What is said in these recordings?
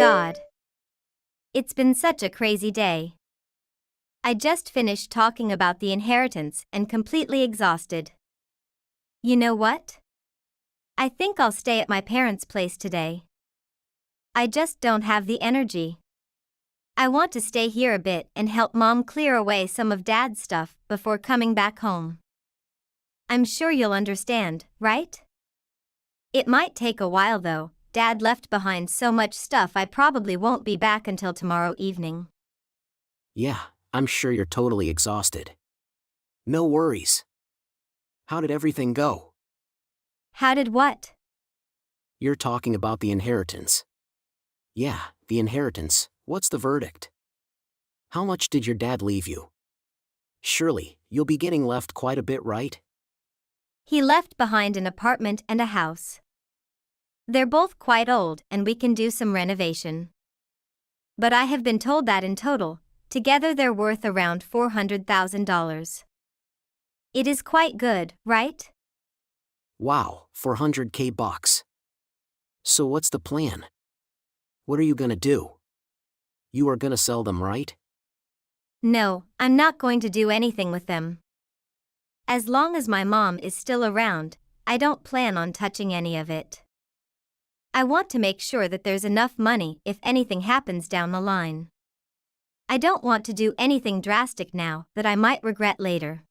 God. It's been such a crazy day. I just finished talking about the inheritance and completely exhausted. You know what? I think I'll stay at my parents' place today. I just don't have the energy. I want to stay here a bit and help Mom clear away some of Dad's stuff before coming back home. I'm sure you'll understand, right? It might take a while though. Dad left behind so much stuff I probably won't be back until tomorrow evening. Yeah, I'm sure you're totally exhausted. No worries. How did everything go? How did what? You're talking about the inheritance. Yeah, the inheritance. What's the verdict? How much did your dad leave you? Surely, you'll be getting left quite a bit, right? He left behind an apartment and a house. They're both quite old and we can do some renovation. But I have been told that in total, together they're worth around $400,000. It is quite good, right? Wow, $400K bucks. So what's the plan? What are you gonna do? You are gonna sell them, right? No, I'm not going to do anything with them. As long as my mom is still around, I don't plan on touching any of it. I want to make sure that there's enough money if anything happens down the line. I don't want to do anything drastic now that I might regret later.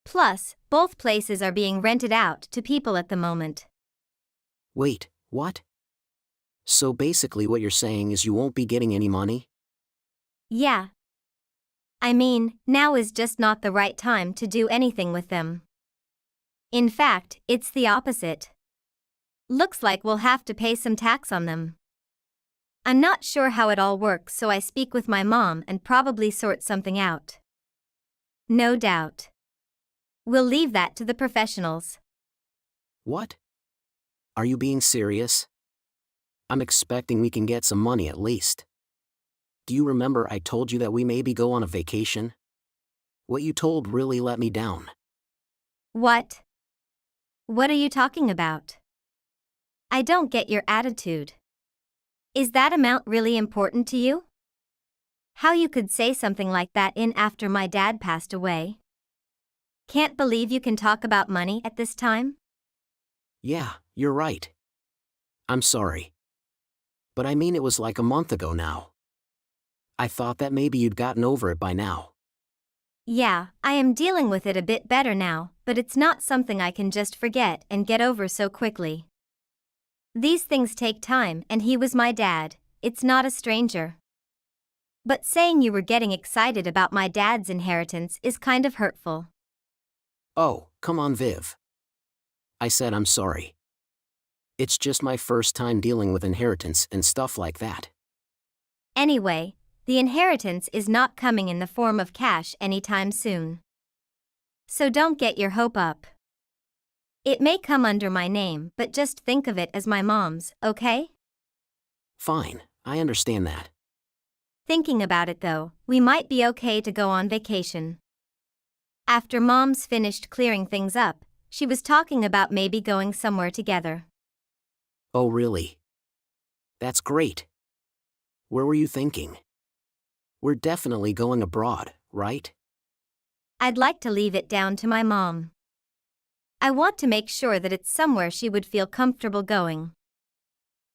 Plus, both places are being rented out to people at the moment. Wait, what? So basically what you're saying is you won't be getting any money? Yeah. I mean, now is just not the right time to do anything with them. In fact, it's the opposite. Looks like we'll have to pay some tax on them. I'm not sure how it all works, so I speak with my mom and probably sort something out. No doubt. We'll leave that to the professionals. What? Are you being serious? I'm expecting we can get some money at least. Do you remember I told you that we maybe go on a vacation? What you told really let me down. What? What are you talking about? I don't get your attitude. Is that amount really important to you? How you could say something like that in after my dad passed away? Can't believe you can talk about money at this time? Yeah, you're right. I'm sorry. But I mean it was like a month ago now. I thought that maybe you'd gotten over it by now. Yeah, I am dealing with it a bit better now, but it's not something I can just forget and get over so quickly. These things take time and he was my dad, it's not a stranger. But saying you were getting excited about my dad's inheritance is kind of hurtful. Oh, come on, Viv. I said I'm sorry. It's just my first time dealing with inheritance and stuff like that. Anyway, the inheritance is not coming in the form of cash anytime soon. So don't get your hope up. It may come under my name, but just think of it as my mom's, okay? Fine, I understand that. Thinking about it though, we might be okay to go on vacation. After Mom's finished clearing things up, she was talking about maybe going somewhere together. Oh really? That's great. Where were you thinking? We're definitely going abroad, right? I'd like to leave it down to my mom. I want to make sure that it's somewhere she would feel comfortable going.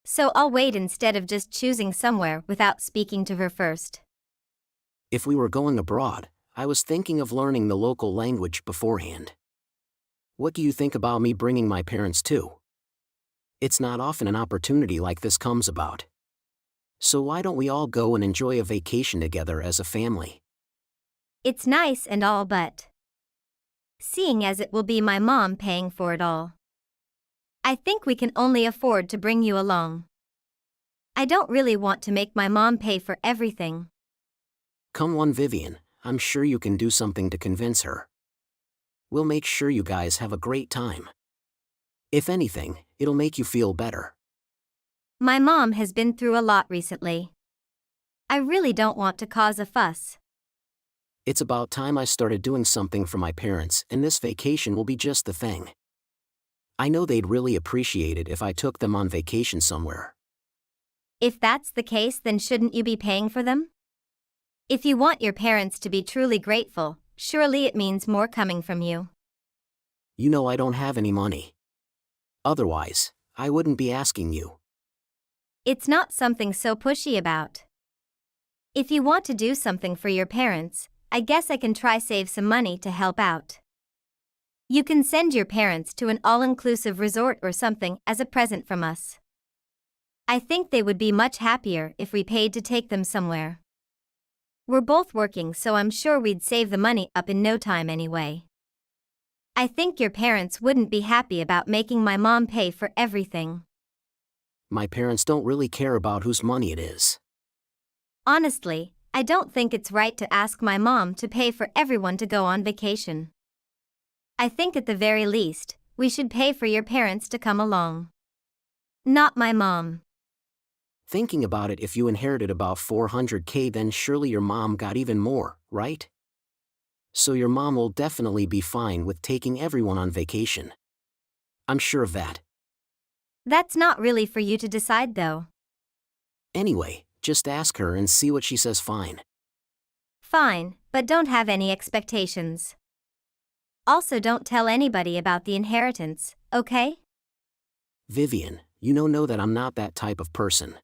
So I'll wait instead of just choosing somewhere without speaking to her first. If we were going abroad, I was thinking of learning the local language beforehand. What do you think about me bringing my parents too? It's not often an opportunity like this comes about. So why don't we all go and enjoy a vacation together as a family? It's nice and all, but seeing as it will be my mom paying for it all, I think we can only afford to bring you along. I don't really want to make my mom pay for everything. Come on, Vivian, I'm sure you can do something to convince her. We'll make sure you guys have a great time. If anything, it'll make you feel better. My mom has been through a lot recently. I really don't want to cause a fuss. It's about time I started doing something for my parents, and this vacation will be just the thing. I know they'd really appreciate it if I took them on vacation somewhere. If that's the case, then shouldn't you be paying for them? If you want your parents to be truly grateful, surely it means more coming from you. You know I don't have any money. Otherwise, I wouldn't be asking you. It's not something so pushy about. If you want to do something for your parents, I guess I can try save some money to help out. You can send your parents to an all-inclusive resort or something as a present from us. I think they would be much happier if we paid to take them somewhere. We're both working, so I'm sure we'd save the money up in no time anyway. I think your parents wouldn't be happy about making my mom pay for everything. My parents don't really care about whose money it is. Honestly, I don't think it's right to ask my mom to pay for everyone to go on vacation. I think at the very least, we should pay for your parents to come along. Not my mom. Thinking about it, if you inherited about $400K, then surely your mom got even more, right? So your mom will definitely be fine with taking everyone on vacation. I'm sure of that. That's not really for you to decide though. Anyway, just ask her and see what she says. Fine. Fine, but don't have any expectations. Also, don't tell anybody about the inheritance, okay? Vivian, you know that I'm not that type of person.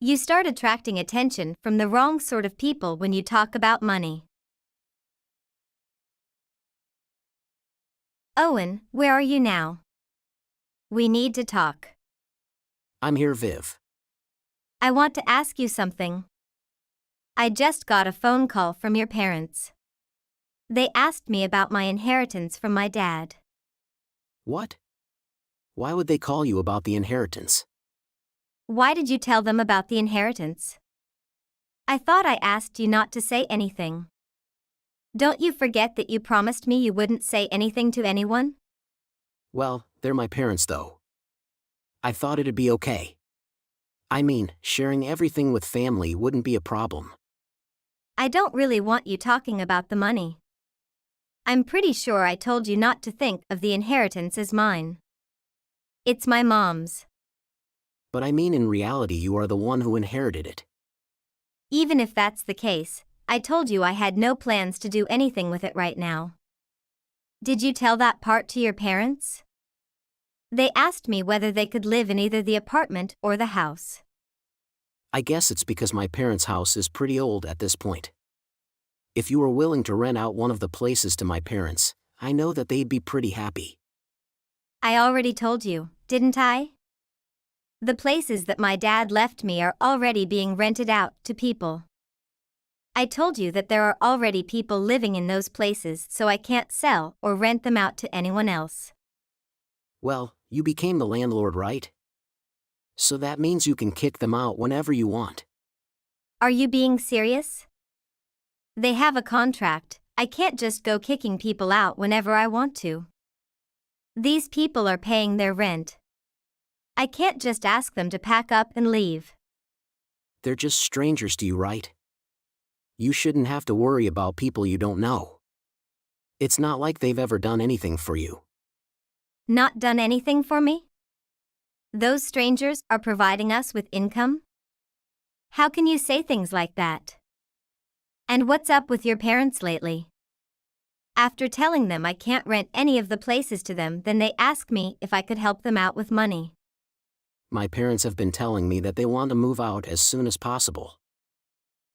You start attracting attention from the wrong sort of people when you talk about money. Owen, where are you now? We need to talk. I'm here, Viv. I want to ask you something. I just got a phone call from your parents. They asked me about my inheritance from my dad. What? Why would they call you about the inheritance? Why did you tell them about the inheritance? I thought I asked you not to say anything. Don't you forget that you promised me you wouldn't say anything to anyone? Well, they're my parents though. I thought it'd be okay. I mean, sharing everything with family wouldn't be a problem. I don't really want you talking about the money. I'm pretty sure I told you not to think of the inheritance as mine. It's my mom's. But I mean, in reality, you are the one who inherited it. Even if that's the case, I told you I had no plans to do anything with it right now. Did you tell that part to your parents? They asked me whether they could live in either the apartment or the house. I guess it's because my parents' house is pretty old at this point. If you were willing to rent out one of the places to my parents, I know that they'd be pretty happy. I already told you, didn't I? The places that my dad left me are already being rented out to people. I told you that there are already people living in those places, so I can't sell or rent them out to anyone else. Well, you became the landlord, right? So that means you can kick them out whenever you want. Are you being serious? They have a contract. I can't just go kicking people out whenever I want to. These people are paying their rent. I can't just ask them to pack up and leave. They're just strangers to you, right? You shouldn't have to worry about people you don't know. It's not like they've ever done anything for you. Not done anything for me? Those strangers are providing us with income? How can you say things like that? And what's up with your parents lately? After telling them I can't rent any of the places to them, then they ask me if I could help them out with money. My parents have been telling me that they want to move out as soon as possible.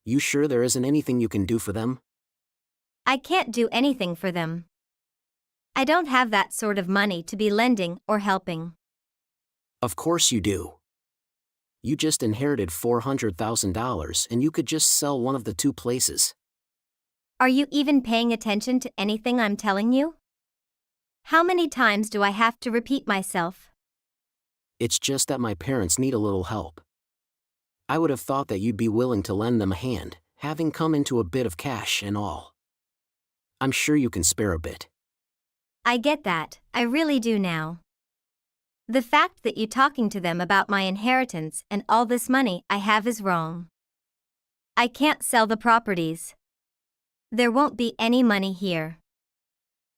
You sure there isn't anything you can do for them? I can't do anything for them. I don't have that sort of money to be lending or helping. Of course you do. You just inherited $400,000 and you could just sell one of the two places. Are you even paying attention to anything I'm telling you? How many times do I have to repeat myself? It's just that my parents need a little help. I would have thought that you'd be willing to lend them a hand, having come into a bit of cash and all. I'm sure you can spare a bit. I get that, I really do now. The fact that you talking to them about my inheritance and all this money I have is wrong. I can't sell the properties. There won't be any money here.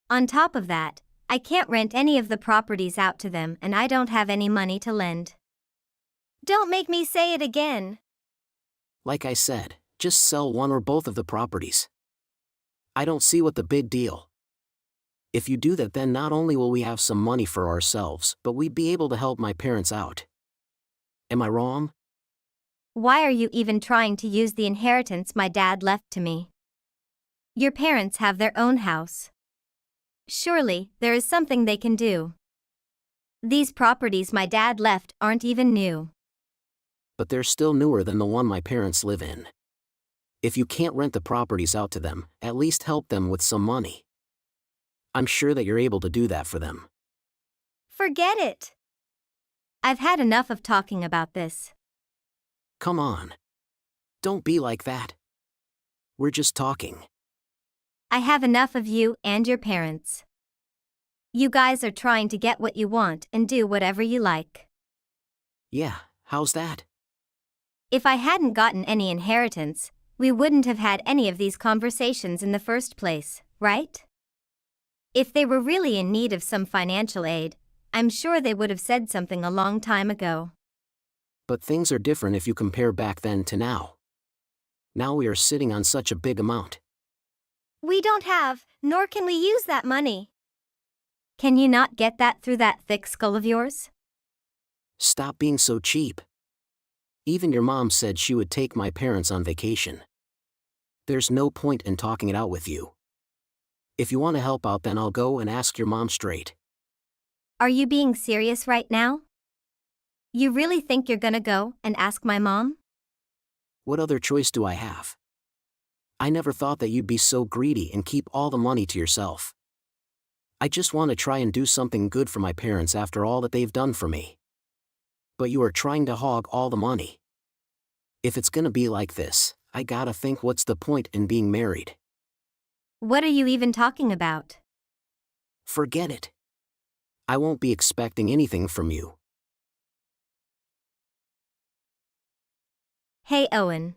On top of that, I can't rent any of the properties out to them, and I don't have any money to lend. Don't make me say it again. Like I said, just sell one or both of the properties. I don't see what the big deal. If you do that, then not only will we have some money for ourselves, but we'd be able to help my parents out. Am I wrong? Why are you even trying to use the inheritance my dad left to me? Your parents have their own house. Surely, there is something they can do. These properties my dad left aren't even new. But they're still newer than the one my parents live in. If you can't rent the properties out to them, at least help them with some money. I'm sure that you're able to do that for them. Forget it. I've had enough of talking about this. Come on. Don't be like that. We're just talking. I have enough of you and your parents. You guys are trying to get what you want and do whatever you like. Yeah, how's that? If I hadn't gotten any inheritance, we wouldn't have had any of these conversations in the first place, right? If they were really in need of some financial aid, I'm sure they would have said something a long time ago. But things are different if you compare back then to now. Now we are sitting on such a big amount. We don't have, nor can we use that money. Can you not get that through that thick skull of yours? Stop being so cheap. Even your mom said she would take my parents on vacation. There's no point in talking it out with you. If you want to help out, then I'll go and ask your mom straight. Are you being serious right now? You really think you're gonna go and ask my mom? What other choice do I have? I never thought that you'd be so greedy and keep all the money to yourself. I just want to try and do something good for my parents after all that they've done for me. But you are trying to hog all the money. If it's gonna be like this, I gotta think, what's the point in being married? What are you even talking about? Forget it. I won't be expecting anything from you. Hey Owen.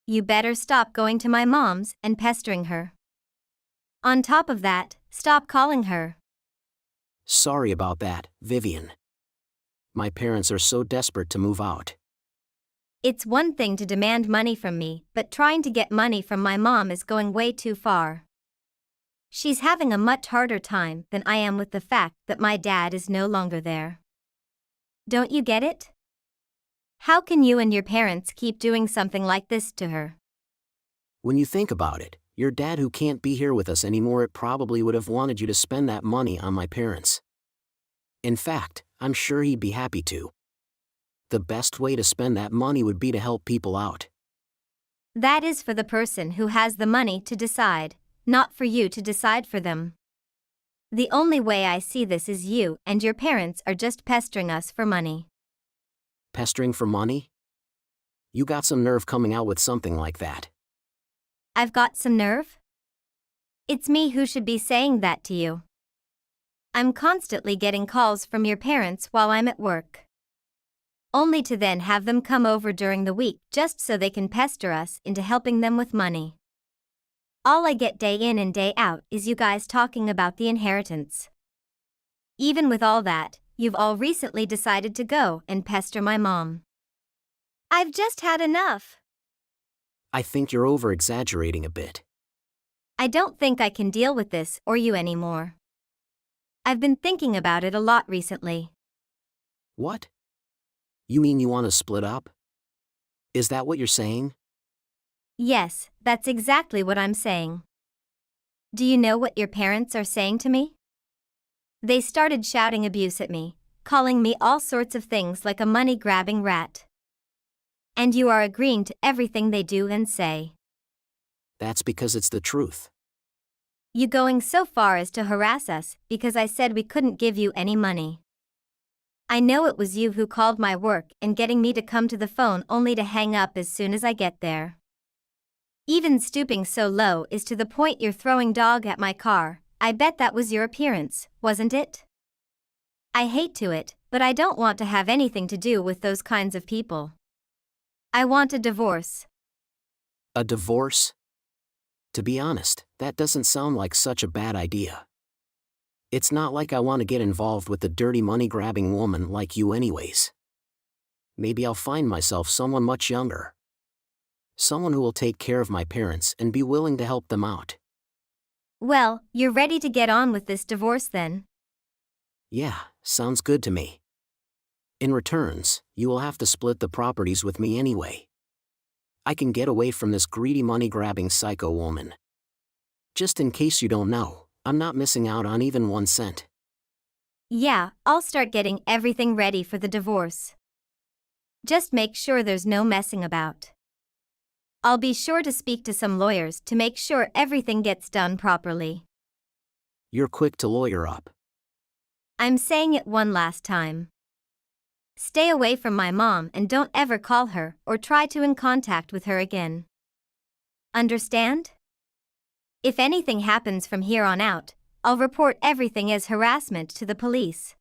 You better stop going to my mom's and pestering her. On top of that, stop calling her. Sorry about that, Vivian. My parents are so desperate to move out. It's one thing to demand money from me, but trying to get money from my mom is going way too far. She's having a much harder time than I am with the fact that my dad is no longer there. Don't you get it? How can you and your parents keep doing something like this to her? When you think about it, your dad, who can't be here with us anymore, it probably would have wanted you to spend that money on my parents. In fact, I'm sure he'd be happy to. The best way to spend that money would be to help people out. That is for the person who has the money to decide, not for you to decide for them. The only way I see this is you and your parents are just pestering us for money. Pestering for money? You got some nerve coming out with something like that. I've got some nerve? It's me who should be saying that to you. I'm constantly getting calls from your parents while I'm at work. Only to then have them come over during the week just so they can pester us into helping them with money. All I get day in and day out is you guys talking about the inheritance. Even with all that, you've all recently decided to go and pester my mom. I've just had enough. I think you're over-exaggerating a bit. I don't think I can deal with this or you anymore. I've been thinking about it a lot recently. What? You mean you want to split up? Is that what you're saying? Yes, that's exactly what I'm saying. Do you know what your parents are saying to me? They started shouting abuse at me, calling me all sorts of things like a money-grabbing rat. And you are agreeing to everything they do and say. That's because it's the truth. You going so far as to harass us because I said we couldn't give you any money. I know it was you who called my work and getting me to come to the phone only to hang up as soon as I get there. Even stooping so low is to the point you're throwing dog at my car. I bet that was your appearance, wasn't it? I hate to it, but I don't want to have anything to do with those kinds of people. I want a divorce. A divorce? To be honest, that doesn't sound like such a bad idea. It's not like I want to get involved with a dirty money-grabbing woman like you anyways. Maybe I'll find myself someone much younger. Someone who will take care of my parents and be willing to help them out. Well, you're ready to get on with this divorce then. Yeah, sounds good to me. In returns, you will have to split the properties with me anyway. I can get away from this greedy money-grabbing psycho woman. Just in case you don't know, I'm not missing out on even 1 cent. Yeah, I'll start getting everything ready for the divorce. Just make sure there's no messing about. I'll be sure to speak to some lawyers to make sure everything gets done properly. You're quick to lawyer up. I'm saying it one last time. Stay away from my mom and don't ever call her or try to in contact with her again. Understand? If anything happens from here on out, I'll report everything as harassment to the police.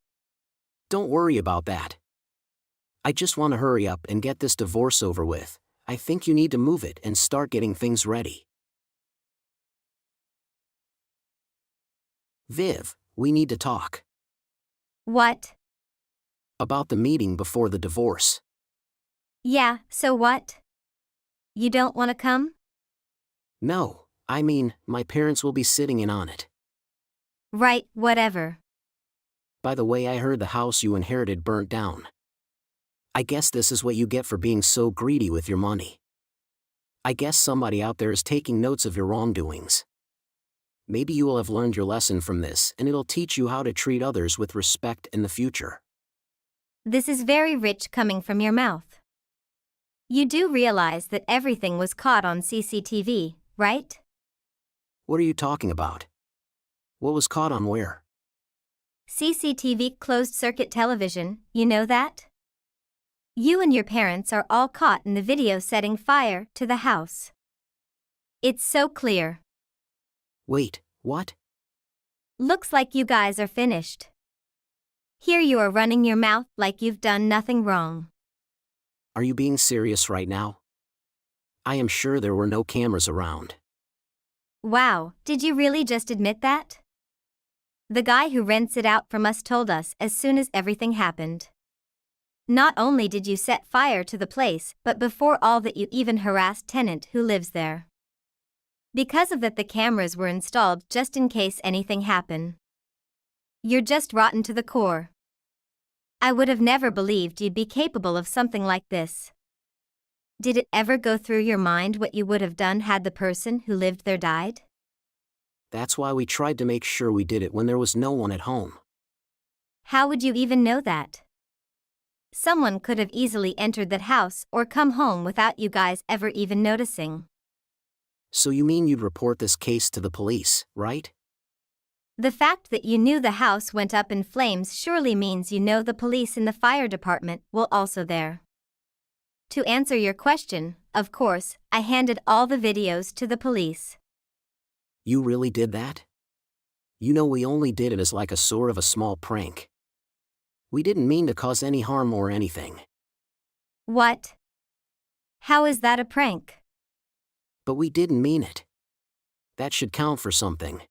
Don't worry about that. I just want to hurry up and get this divorce over with. I think you need to move it and start getting things ready. Viv, we need to talk. What? About the meeting before the divorce. Yeah, so what? You don't want to come? No, I mean, my parents will be sitting in on it. Right, whatever. By the way, I heard the house you inherited burnt down. I guess this is what you get for being so greedy with your money. I guess somebody out there is taking notes of your wrongdoings. Maybe you will have learned your lesson from this and it'll teach you how to treat others with respect in the future. This is very rich coming from your mouth. You do realize that everything was caught on CCTV, right? What are you talking about? What was caught on where? CCTV, closed-circuit television, you know that? You and your parents are all caught in the video setting fire to the house. It's so clear. Wait, what? Looks like you guys are finished. Here you are running your mouth like you've done nothing wrong. Are you being serious right now? I am sure there were no cameras around. Wow, did you really just admit that? The guy who rents it out from us told us as soon as everything happened. Not only did you set fire to the place, but before all that you even harassed tenant who lives there. Because of that, the cameras were installed just in case anything happened. You're just rotten to the core. I would have never believed you'd be capable of something like this. Did it ever go through your mind what you would have done had the person who lived there died? That's why we tried to make sure we did it when there was no one at home. How would you even know that? Someone could have easily entered that house or come home without you guys ever even noticing. So you mean you'd report this case to the police, right? The fact that you knew the house went up in flames surely means you know the police and the fire department were also there. To answer your question, of course, I handed all the videos to the police. You really did that? You know, we only did it as like a sort of a small prank. We didn't mean to cause any harm or anything. What? How is that a prank? But we didn't mean it. That should count for something.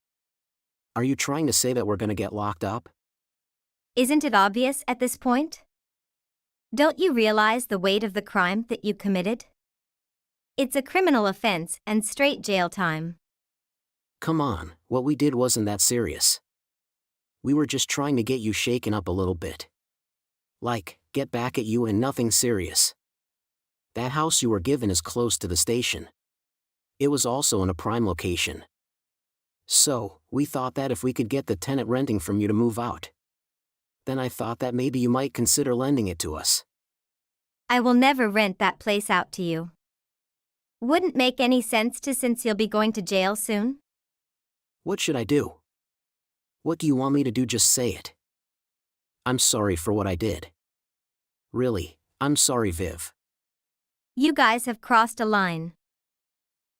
Are you trying to say that we're gonna get locked up? Isn't it obvious at this point? Don't you realize the weight of the crime that you committed? It's a criminal offense and straight jail time. Come on, what we did wasn't that serious. We were just trying to get you shaken up a little bit. Like, get back at you and nothing serious. That house you were given is close to the station. It was also in a prime location. So, we thought that if we could get the tenant renting from you to move out, then I thought that maybe you might consider lending it to us. I will never rent that place out to you. Wouldn't make any sense to since you'll be going to jail soon. What should I do? What do you want me to do? Just say it. I'm sorry for what I did. Really, I'm sorry, Viv. You guys have crossed a line.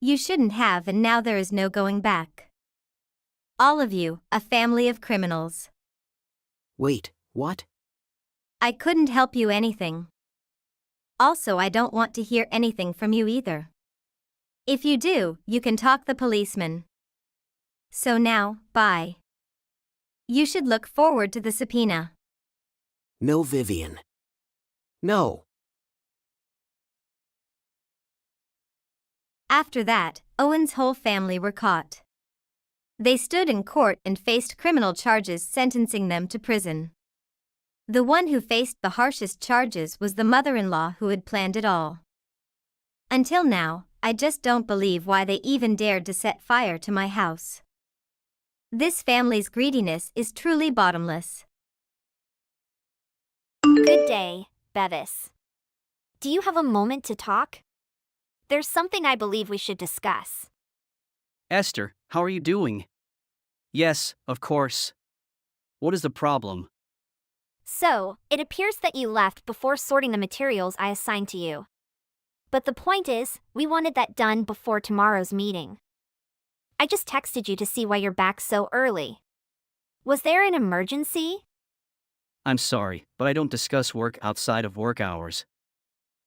You shouldn't have, and now there is no going back. All of you, a family of criminals. Wait, what? I couldn't help you anything. Also, I don't want to hear anything from you either. If you do, you can talk the policeman. So now, bye. You should look forward to the subpoena. No, Vivian. No. After that, Owen's whole family were caught. They stood in court and faced criminal charges sentencing them to prison. The one who faced the harshest charges was the mother-in-law who had planned it all. Until now, I just don't believe why they even dared to set fire to my house. This family's greediness is truly bottomless. Good day, Bevis. Do you have a moment to talk? There's something I believe we should discuss. Esther, how are you doing? Yes, of course. What is the problem? So, it appears that you left before sorting the materials I assigned to you. But the point is, we wanted that done before tomorrow's meeting. I just texted you to see why you're back so early. Was there an emergency? I'm sorry, but I don't discuss work outside of work hours.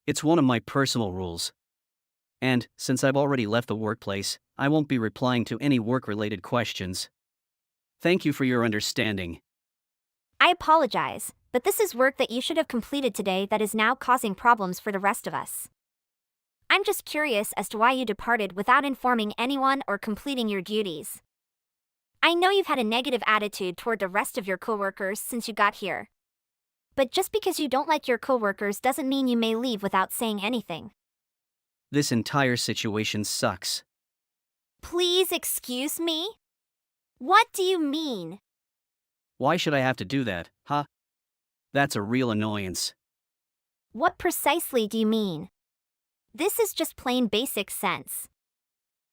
It's one of my personal rules. And, since I've already left the workplace, I won't be replying to any work-related questions. Thank you for your understanding. I apologize, but this is work that you should have completed today that is now causing problems for the rest of us. I'm just curious as to why you departed without informing anyone or completing your duties. I know you've had a negative attitude toward the rest of your coworkers since you got here. But just because you don't like your coworkers doesn't mean you may leave without saying anything. This entire situation sucks. Please excuse me? What do you mean? Why should I have to do that, huh? That's a real annoyance. What precisely do you mean? This is just plain basic sense.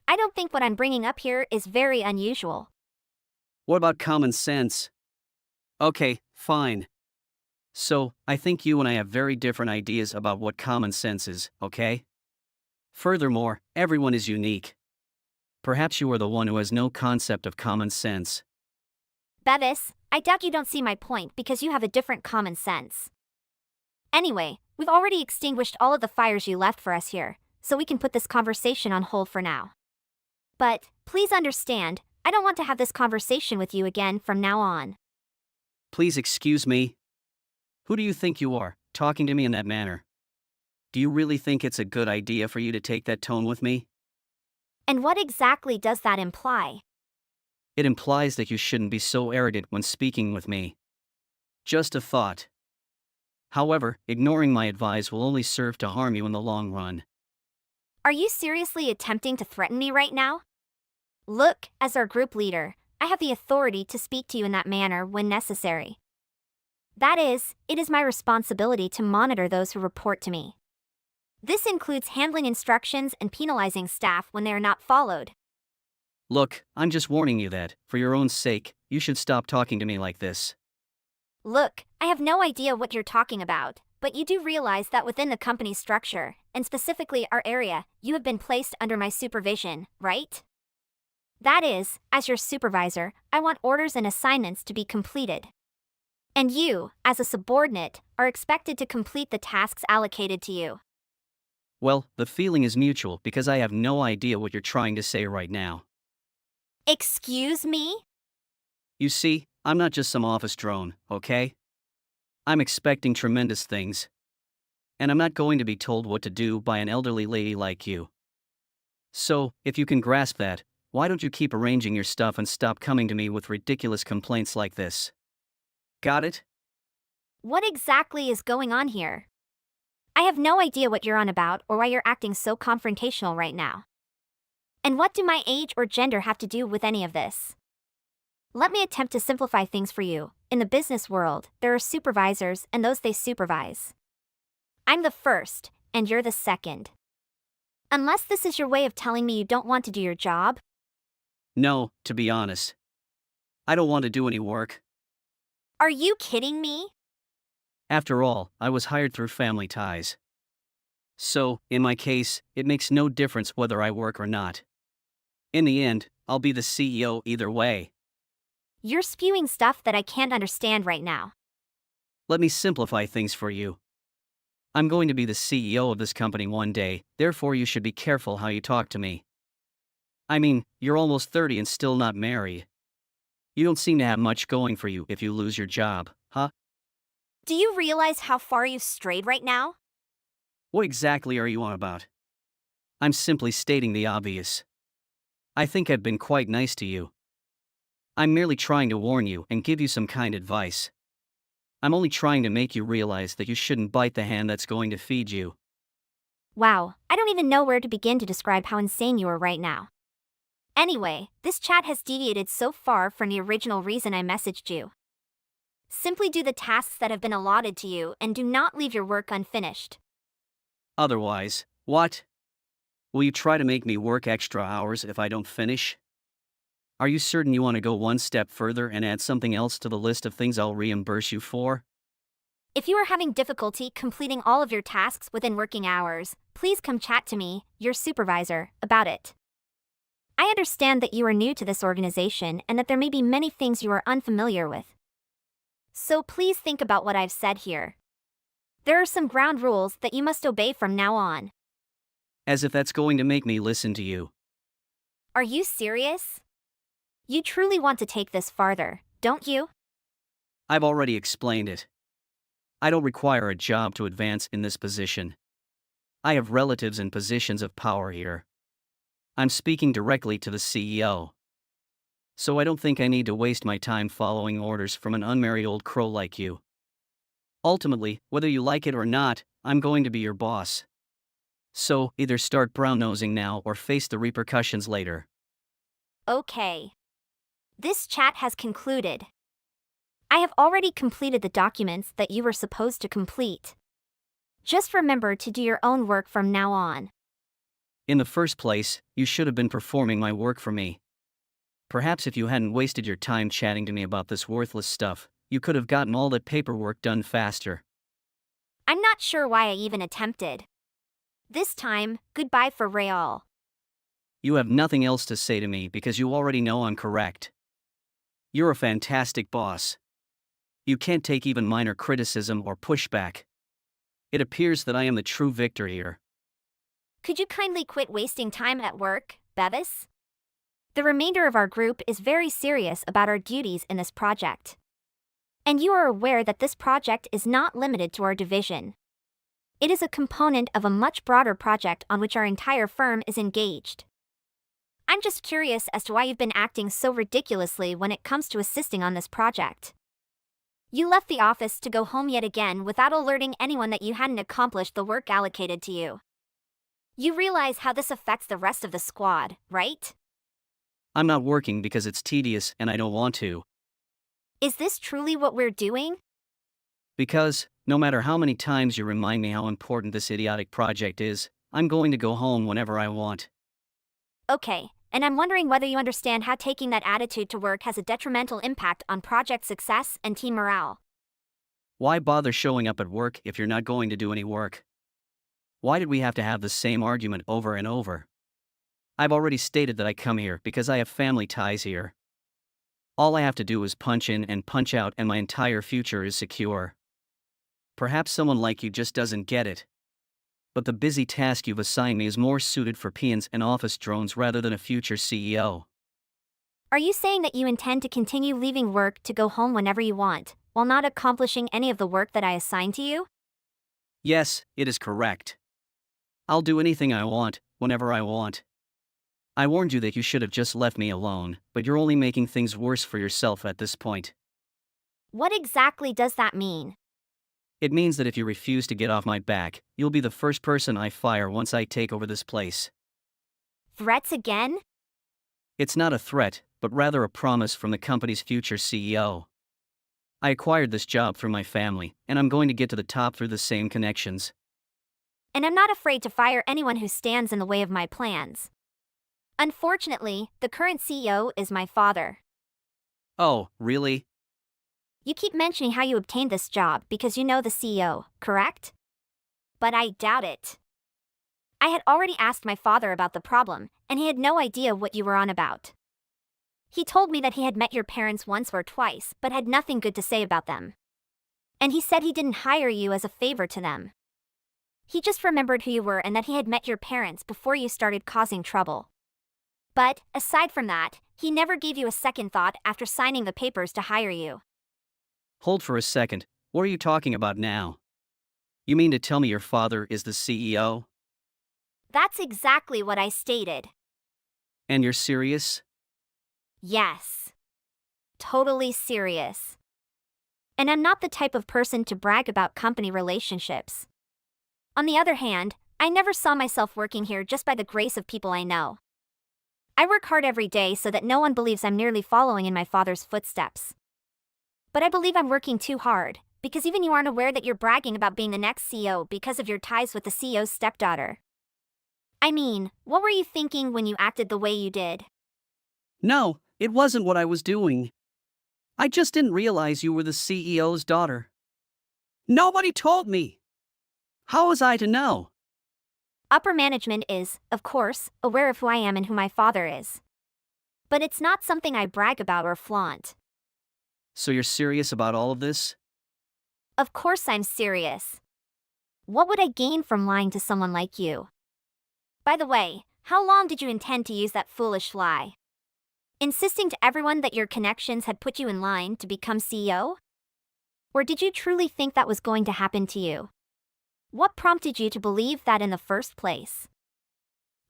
I don't think what I'm bringing up here is very unusual. What about common sense? Okay, fine. So, I think you and I have very different ideas about what common sense is, okay? Furthermore, everyone is unique. Perhaps you are the one who has no concept of common sense. Bevis, I doubt you don't see my point because you have a different common sense. Anyway, we've already extinguished all of the fires you left for us here, so we can put this conversation on hold for now. But, please understand, I don't want to have this conversation with you again from now on. Please excuse me. Who do you think you are, talking to me in that manner? Do you really think it's a good idea for you to take that tone with me? And what exactly does that imply? It implies that you shouldn't be so arrogant when speaking with me. Just a thought. However, ignoring my advice will only serve to harm you in the long run. Are you seriously attempting to threaten me right now? Look, as our group leader, I have the authority to speak to you in that manner when necessary. That is, it is my responsibility to monitor those who report to me. This includes handling instructions and penalizing staff when they are not followed. Look, I'm just warning you that, for your own sake, you should stop talking to me like this. Look, I have no idea what you're talking about, but you do realize that within the company's structure, and specifically our area, you have been placed under my supervision, right? That is, as your supervisor, I want orders and assignments to be completed. And you, as a subordinate, are expected to complete the tasks allocated to you. Well, the feeling is mutual because I have no idea what you're trying to say right now. Excuse me? You see, I'm not just some office drone, okay? I'm expecting tremendous things. And I'm not going to be told what to do by an elderly lady like you. So, if you can grasp that, why don't you keep arranging your stuff and stop coming to me with ridiculous complaints like this? Got it? What exactly is going on here? I have no idea what you're on about or why you're acting so confrontational right now. And what do my age or gender have to do with any of this? Let me attempt to simplify things for you. In the business world, there are supervisors and those they supervise. I'm the first, and you're the second. Unless this is your way of telling me you don't want to do your job? No, to be honest. I don't want to do any work. Are you kidding me? After all, I was hired through family ties. So, in my case, it makes no difference whether I work or not. In the end, I'll be the CEO either way. You're spewing stuff that I can't understand right now. Let me simplify things for you. I'm going to be the CEO of this company one day, therefore you should be careful how you talk to me. I mean, you're almost 30 and still not married. You don't seem to have much going for you if you lose your job, huh? Do you realize how far you've strayed right now? What exactly are you on about? I'm simply stating the obvious. I think I've been quite nice to you. I'm merely trying to warn you and give you some kind advice. I'm only trying to make you realize that you shouldn't bite the hand that's going to feed you. Wow, I don't even know where to begin to describe how insane you are right now. Anyway, this chat has deviated so far from the original reason I messaged you. Simply do the tasks that have been allotted to you and do not leave your work unfinished. Otherwise, what? Will you try to make me work extra hours if I don't finish? Are you certain you want to go one step further and add something else to the list of things I'll reimburse you for? If you are having difficulty completing all of your tasks within working hours, please come chat to me, your supervisor, about it. I understand that you are new to this organization and that there may be many things you are unfamiliar with. So please think about what I've said here. There are some ground rules that you must obey from now on. As if that's going to make me listen to you. Are you serious? You truly want to take this farther, don't you? I've already explained it. I don't require a job to advance in this position. I have relatives in positions of power here. I'm speaking directly to the CEO. So I don't think I need to waste my time following orders from an unmarried old crow like you. Ultimately, whether you like it or not, I'm going to be your boss. So, either start brown-nosing now or face the repercussions later. Okay. This chat has concluded. I have already completed the documents that you were supposed to complete. Just remember to do your own work from now on. In the first place, you should have been performing my work for me. Perhaps if you hadn't wasted your time chatting to me about this worthless stuff, you could have gotten all that paperwork done faster. I'm not sure why I even attempted. This time, goodbye for real. You have nothing else to say to me because you already know I'm correct. You're a fantastic boss. You can't take even minor criticism or pushback. It appears that I am the true victor here. Could you kindly quit wasting time at work, Bevis? The remainder of our group is very serious about our duties in this project. And you are aware that this project is not limited to our division. It is a component of a much broader project on which our entire firm is engaged. I'm just curious as to why you've been acting so ridiculously when it comes to assisting on this project. You left the office to go home yet again without alerting anyone that you hadn't accomplished the work allocated to you. You realize how this affects the rest of the squad, right? I'm not working because it's tedious and I don't want to. Is this truly what we're doing? Because, no matter how many times you remind me how important this idiotic project is, I'm going to go home whenever I want. Okay, and I'm wondering whether you understand how taking that attitude to work has a detrimental impact on project success and team morale. Why bother showing up at work if you're not going to do any work? Why did we have to have the same argument over and over? I've already stated that I come here because I have family ties here. All I have to do is punch in and punch out and my entire future is secure. Perhaps someone like you just doesn't get it. But the busy task you've assigned me is more suited for peons and office drones rather than a future CEO. Are you saying that you intend to continue leaving work to go home whenever you want, while not accomplishing any of the work that I assigned to you? Yes, it is correct. I'll do anything I want, whenever I want. I warned you that you should have just left me alone, but you're only making things worse for yourself at this point. What exactly does that mean? It means that if you refuse to get off my back, you'll be the first person I fire once I take over this place. Threats again? It's not a threat, but rather a promise from the company's future CEO. I acquired this job through my family, and I'm going to get to the top through the same connections. And I'm not afraid to fire anyone who stands in the way of my plans. Unfortunately, the current CEO is my father. Oh, really? You keep mentioning how you obtained this job because you know the CEO, correct? But I doubt it. I had already asked my father about the problem, and he had no idea what you were on about. He told me that he had met your parents once or twice, but had nothing good to say about them. And he said he didn't hire you as a favor to them. He just remembered who you were and that he had met your parents before you started causing trouble. But, aside from that, he never gave you a second thought after signing the papers to hire you. Hold for a second, what are you talking about now? You mean to tell me your father is the CEO? That's exactly what I stated. And you're serious? Yes. Totally serious. And I'm not the type of person to brag about company relationships. On the other hand, I never saw myself working here just by the grace of people I know. I work hard every day so that no one believes I'm merely following in my father's footsteps. But I believe I'm working too hard, because even you aren't aware that you're bragging about being the next CEO because of your ties with the CEO's stepdaughter. I mean, what were you thinking when you acted the way you did? No, it wasn't what I was doing. I just didn't realize you were the CEO's daughter. Nobody told me. How was I to know? Upper management is, of course, aware of who I am and who my father is. But it's not something I brag about or flaunt. So you're serious about all of this? Of course I'm serious. What would I gain from lying to someone like you? By the way, how long did you intend to use that foolish lie? Insisting to everyone that your connections had put you in line to become CEO? Or did you truly think that was going to happen to you? What prompted you to believe that in the first place?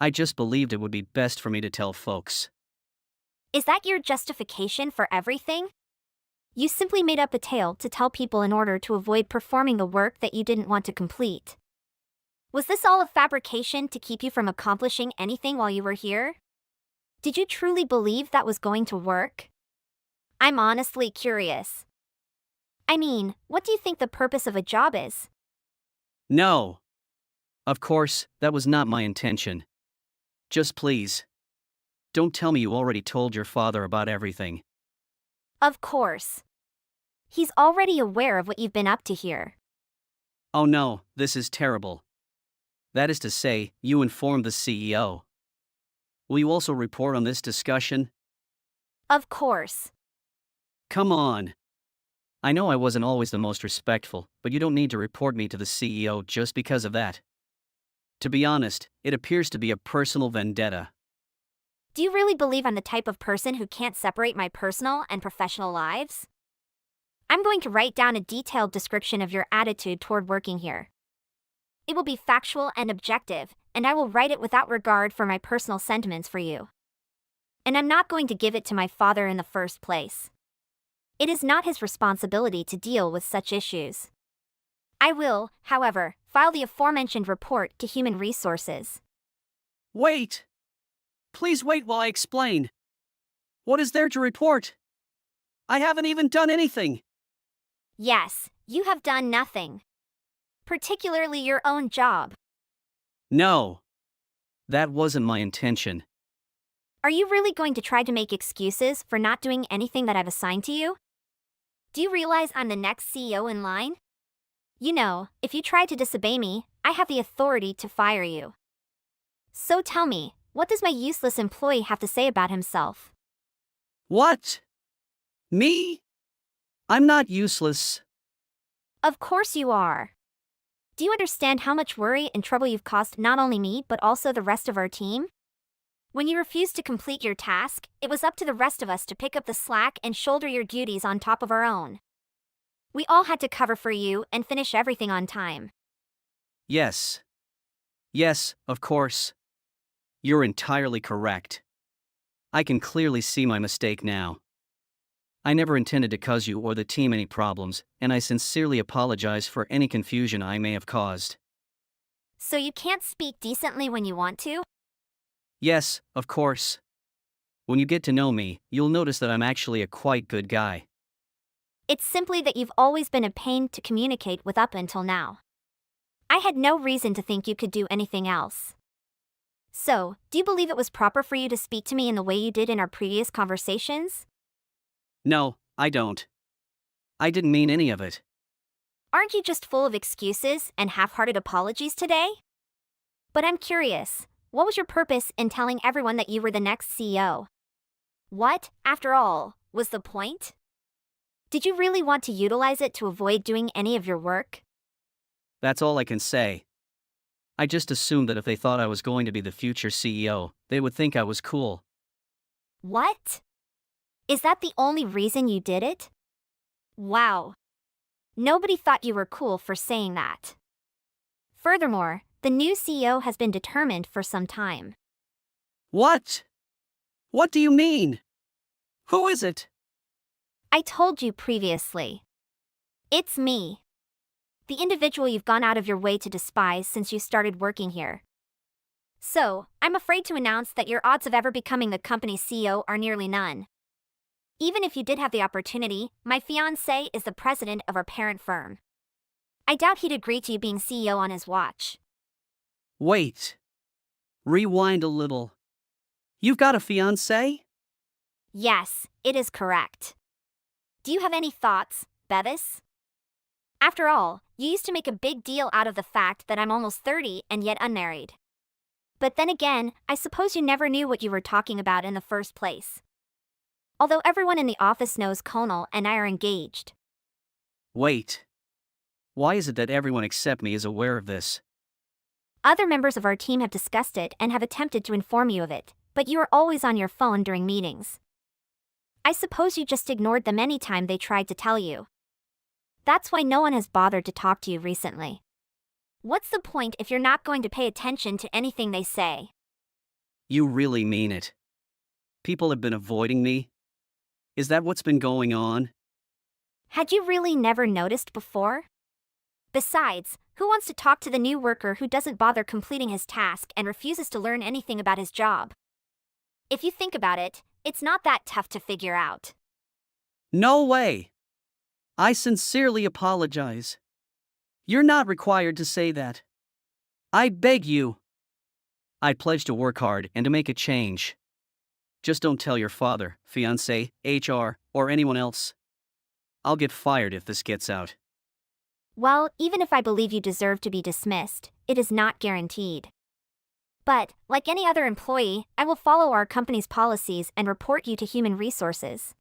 I just believed it would be best for me to tell folks. Is that your justification for everything? You simply made up a tale to tell people in order to avoid performing the work that you didn't want to complete. Was this all a fabrication to keep you from accomplishing anything while you were here? Did you truly believe that was going to work? I'm honestly curious. I mean, what do you think the purpose of a job is? No. Of course, that was not my intention. Just please. Don't tell me you already told your father about everything. Of course. He's already aware of what you've been up to here. Oh no, this is terrible. That is to say, you informed the CEO. Will you also report on this discussion? Of course. Come on. I know I wasn't always the most respectful, but you don't need to report me to the CEO just because of that. To be honest, it appears to be a personal vendetta. Do you really believe I'm the type of person who can't separate my personal and professional lives? I'm going to write down a detailed description of your attitude toward working here. It will be factual and objective, and I will write it without regard for my personal sentiments for you. And I'm not going to give it to my father in the first place. It is not his responsibility to deal with such issues. I will, however, file the aforementioned report to Human Resources. Wait! Please wait while I explain. What is there to report? I haven't even done anything. Yes, you have done nothing. Particularly your own job. No. That wasn't my intention. Are you really going to try to make excuses for not doing anything that I've assigned to you? Do you realize I'm the next CEO in line? You know, if you try to disobey me, I have the authority to fire you. So tell me, what does my useless employee have to say about himself? What? Me? I'm not useless. Of course you are. Do you understand how much worry and trouble you've caused not only me but also the rest of our team? When you refused to complete your task, it was up to the rest of us to pick up the slack and shoulder your duties on top of our own. We all had to cover for you and finish everything on time. Yes. Yes, of course. You're entirely correct. I can clearly see my mistake now. I never intended to cause you or the team any problems, and I sincerely apologize for any confusion I may have caused. So you can't speak decently when you want to? Yes, of course. When you get to know me, you'll notice that I'm actually a quite good guy. It's simply that you've always been a pain to communicate with up until now. I had no reason to think you could do anything else. So, do you believe it was proper for you to speak to me in the way you did in our previous conversations? No, I don't. I didn't mean any of it. Aren't you just full of excuses and half-hearted apologies today? But I'm curious, what was your purpose in telling everyone that you were the next CEO? What, after all, was the point? Did you really want to utilize it to avoid doing any of your work? That's all I can say. I just assumed that if they thought I was going to be the future CEO, they would think I was cool. What? Is that the only reason you did it? Wow. Nobody thought you were cool for saying that. Furthermore, The new CEO has been determined for some time. What? What do you mean? Who is it? I told you previously. It's me. The individual you've gone out of your way to despise since you started working here. So, I'm afraid to announce that your odds of ever becoming the company's CEO are nearly none. Even if you did have the opportunity, my fiancé is the president of our parent firm. I doubt he'd agree to you being CEO on his watch. Wait. Rewind a little. You've got a fiancé? Yes, it is correct. Do you have any thoughts, Bevis? After all, you used to make a big deal out of the fact that I'm almost 30 and yet unmarried. But then again, I suppose you never knew what you were talking about in the first place. Although everyone in the office knows Conal and I are engaged. Wait. Why is it that everyone except me is aware of this? Other members of our team have discussed it and have attempted to inform you of it, but you are always on your phone during meetings. I suppose you just ignored them anytime they tried to tell you. That's why no one has bothered to talk to you recently. What's the point if you're not going to pay attention to anything they say? You really mean it. People have been avoiding me? Is that what's been going on? Had you really never noticed before? Besides, who wants to talk to the new worker who doesn't bother completing his task and refuses to learn anything about his job? If you think about it, it's not that tough to figure out. No way! I sincerely apologize. You're not required to say that. I beg you. I pledge to work hard and to make a change. Just don't tell your father, fiancé, HR, or anyone else. I'll get fired if this gets out. Well, even if I believe you deserve to be dismissed, it is not guaranteed. But, like any other employee, I will follow our company's policies and report you to Human Resources.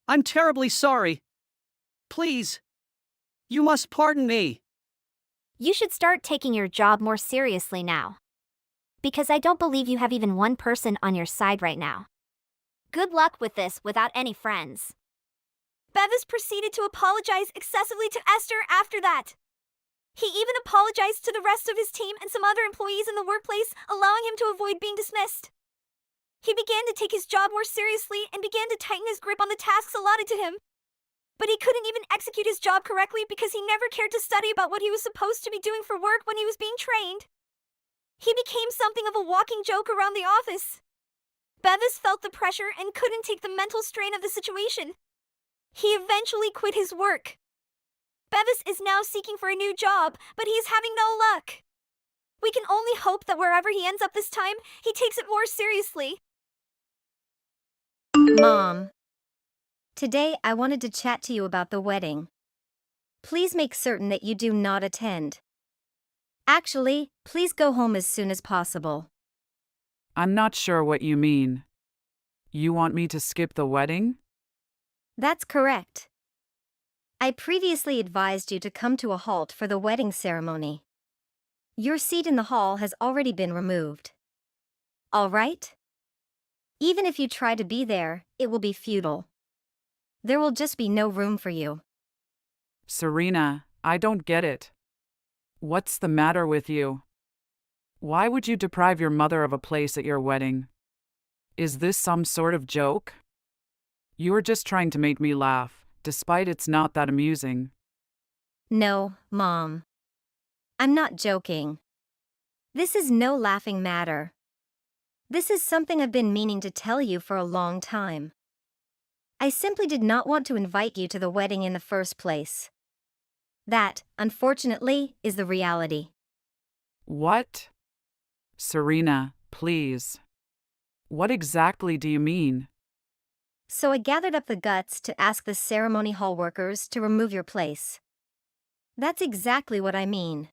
I'm terribly sorry. Please. You must pardon me. You should start taking your job more seriously now. Because I don't believe you have even one person on your side right now. Good luck with this without any friends. Bevis proceeded to apologize excessively to Esther after that. He even apologized to the rest of his team and some other employees in the workplace, allowing him to avoid being dismissed. He began to take his job more seriously and began to tighten his grip on the tasks allotted to him. But he couldn't even execute his job correctly because he never cared to study about what he was supposed to be doing for work when he was being trained. He became something of a walking joke around the office. Bevis felt the pressure and couldn't take the mental strain of the situation. He eventually quit his work. Bevis is now seeking for a new job, but he is having no luck. We can only hope that wherever he ends up this time, he takes it more seriously. Mom. Today I wanted to chat to you about the wedding. Please make certain that you do not attend. Actually, please go home as soon as possible. I'm not sure what you mean. You want me to skip the wedding? That's correct. I previously advised you to come to a halt for the wedding ceremony. Your seat in the hall has already been removed. All right? Even if you try to be there, it will be futile. There will just be no room for you. Serena, I don't get it. What's the matter with you? Why would you deprive your mother of a place at your wedding? Is this some sort of joke? You're just trying to make me laugh, despite it's not that amusing. No, Mom. I'm not joking. This is no laughing matter. This is something I've been meaning to tell you for a long time. I simply did not want to invite you to the wedding in the first place. That, unfortunately, is the reality. What? Serena, please. What exactly do you mean? So I gathered up the guts to ask the ceremony hall workers to remove your place. That's exactly what I mean.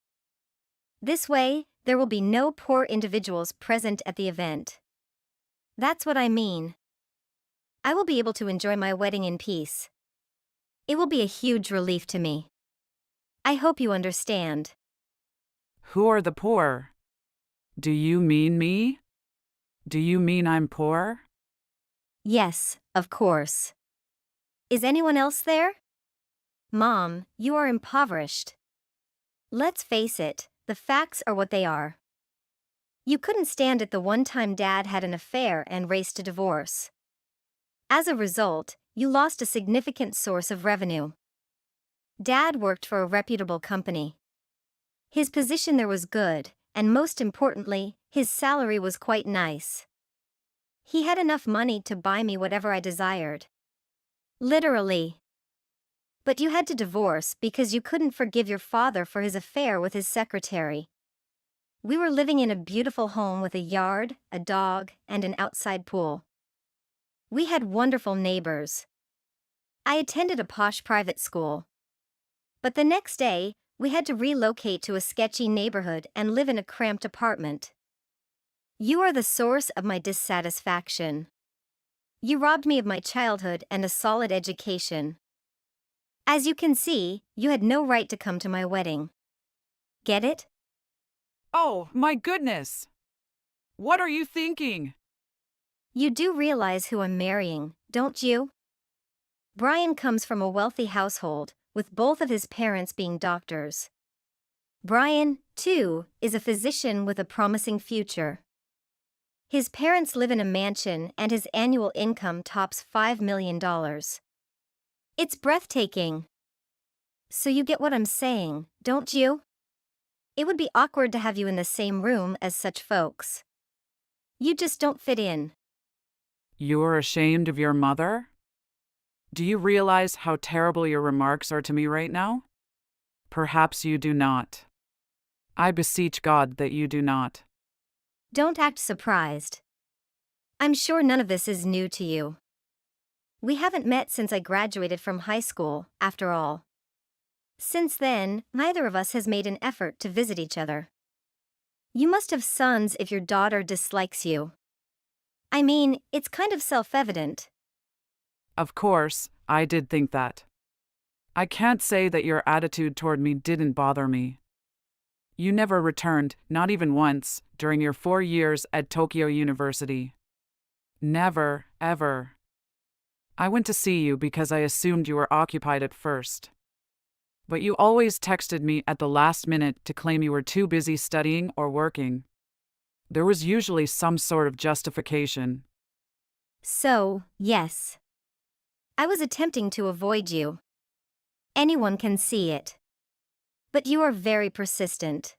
This way, there will be no poor individuals present at the event. That's what I mean. I will be able to enjoy my wedding in peace. It will be a huge relief to me. I hope you understand. Who are the poor? Do you mean me? Do you mean I'm poor? Yes, of course. Is anyone else there? Mom, you are impoverished. Let's face it, the facts are what they are. You couldn't stand it the one time Dad had an affair and raced to divorce. As a result, you lost a significant source of revenue. Dad worked for a reputable company. His position there was good, and most importantly, his salary was quite nice. He had enough money to buy me whatever I desired. Literally. But you had to divorce because you couldn't forgive your father for his affair with his secretary. We were living in a beautiful home with a yard, a dog, and an outside pool. We had wonderful neighbors. I attended a posh private school. But the next day, we had to relocate to a sketchy neighborhood and live in a cramped apartment. You are the source of my dissatisfaction. You robbed me of my childhood and a solid education. As you can see, you had no right to come to my wedding. Get it? Oh, my goodness! What are you thinking? You do realize who I'm marrying, don't you? Brian comes from a wealthy household, with both of his parents being doctors. Brian, too, is a physician with a promising future. His parents live in a mansion and his annual income tops $5 million. It's breathtaking. So you get what I'm saying, don't you? It would be awkward to have you in the same room as such folks. You just don't fit in. You're ashamed of your mother? Do you realize how terrible your remarks are to me right now? Perhaps you do not. I beseech God that you do not. Don't act surprised. I'm sure none of this is new to you. We haven't met since I graduated from high school, after all. Since then, neither of us has made an effort to visit each other. You must have sons if your daughter dislikes you. I mean, it's kind of self-evident. Of course, I did think that. I can't say that your attitude toward me didn't bother me. You never returned, not even once, during your 4 years at Tokyo University. Never, ever. I went to see you because I assumed you were occupied at first. But you always texted me at the last minute to claim you were too busy studying or working. There was usually some sort of justification. So, yes. I was attempting to avoid you. Anyone can see it. But you are very persistent.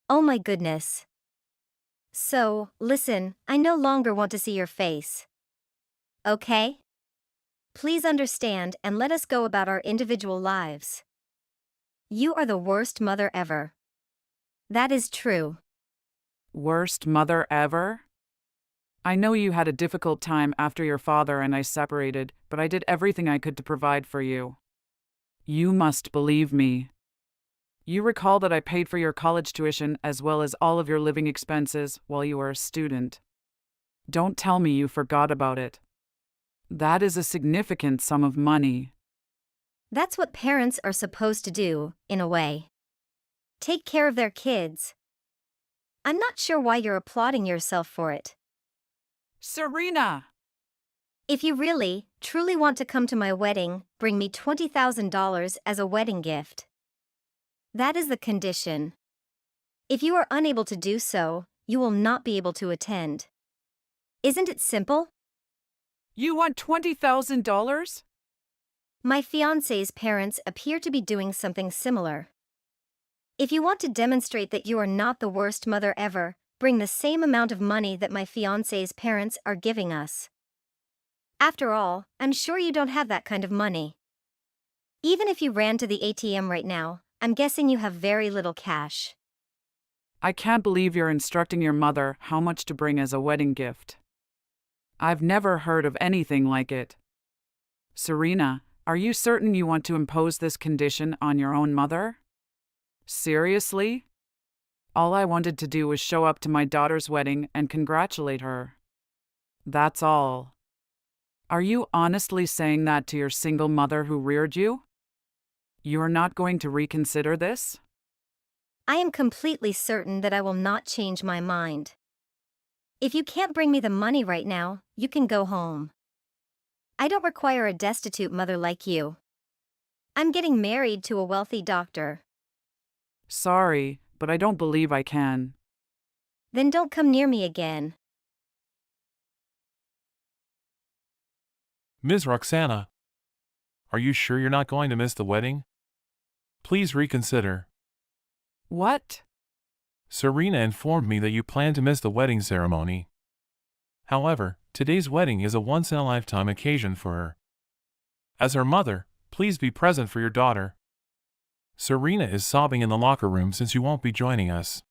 Oh my goodness. So, listen, I no longer want to see your face. Okay? Please understand and let us go about our individual lives. You are the worst mother ever. That is true. Worst mother ever? I know you had a difficult time after your father and I separated, but I did everything I could to provide for you. You must believe me. You recall that I paid for your college tuition as well as all of your living expenses while you were a student. Don't tell me you forgot about it. That is a significant sum of money. That's what parents are supposed to do, in a way. Take care of their kids. I'm not sure why you're applauding yourself for it. Serena! If you really, truly want to come to my wedding, bring me $20,000 as a wedding gift. That is the condition. If you are unable to do so, you will not be able to attend. Isn't it simple? You want $20,000? My fiancé's parents appear to be doing something similar. If you want to demonstrate that you are not the worst mother ever, bring the same amount of money that my fiancé's parents are giving us. After all, I'm sure you don't have that kind of money. Even if you ran to the ATM right now, I'm guessing you have very little cash. I can't believe you're instructing your mother how much to bring as a wedding gift. I've never heard of anything like it. Serena, are you certain you want to impose this condition on your own mother? Seriously? All I wanted to do was show up to my daughter's wedding and congratulate her. That's all. Are you honestly saying that to your single mother who reared you? You're not going to reconsider this? I am completely certain that I will not change my mind. If you can't bring me the money right now, you can go home. I don't require a destitute mother like you. I'm getting married to a wealthy doctor. Sorry, but I don't believe I can. Then don't come near me again. Ms. Roxana, are you sure you're not going to miss the wedding? Please reconsider. What? Serena informed me that you plan to miss the wedding ceremony. However, today's wedding is a once-in-a-lifetime occasion for her. As her mother, please be present for your daughter. Serena is sobbing in the locker room since you won't be joining us.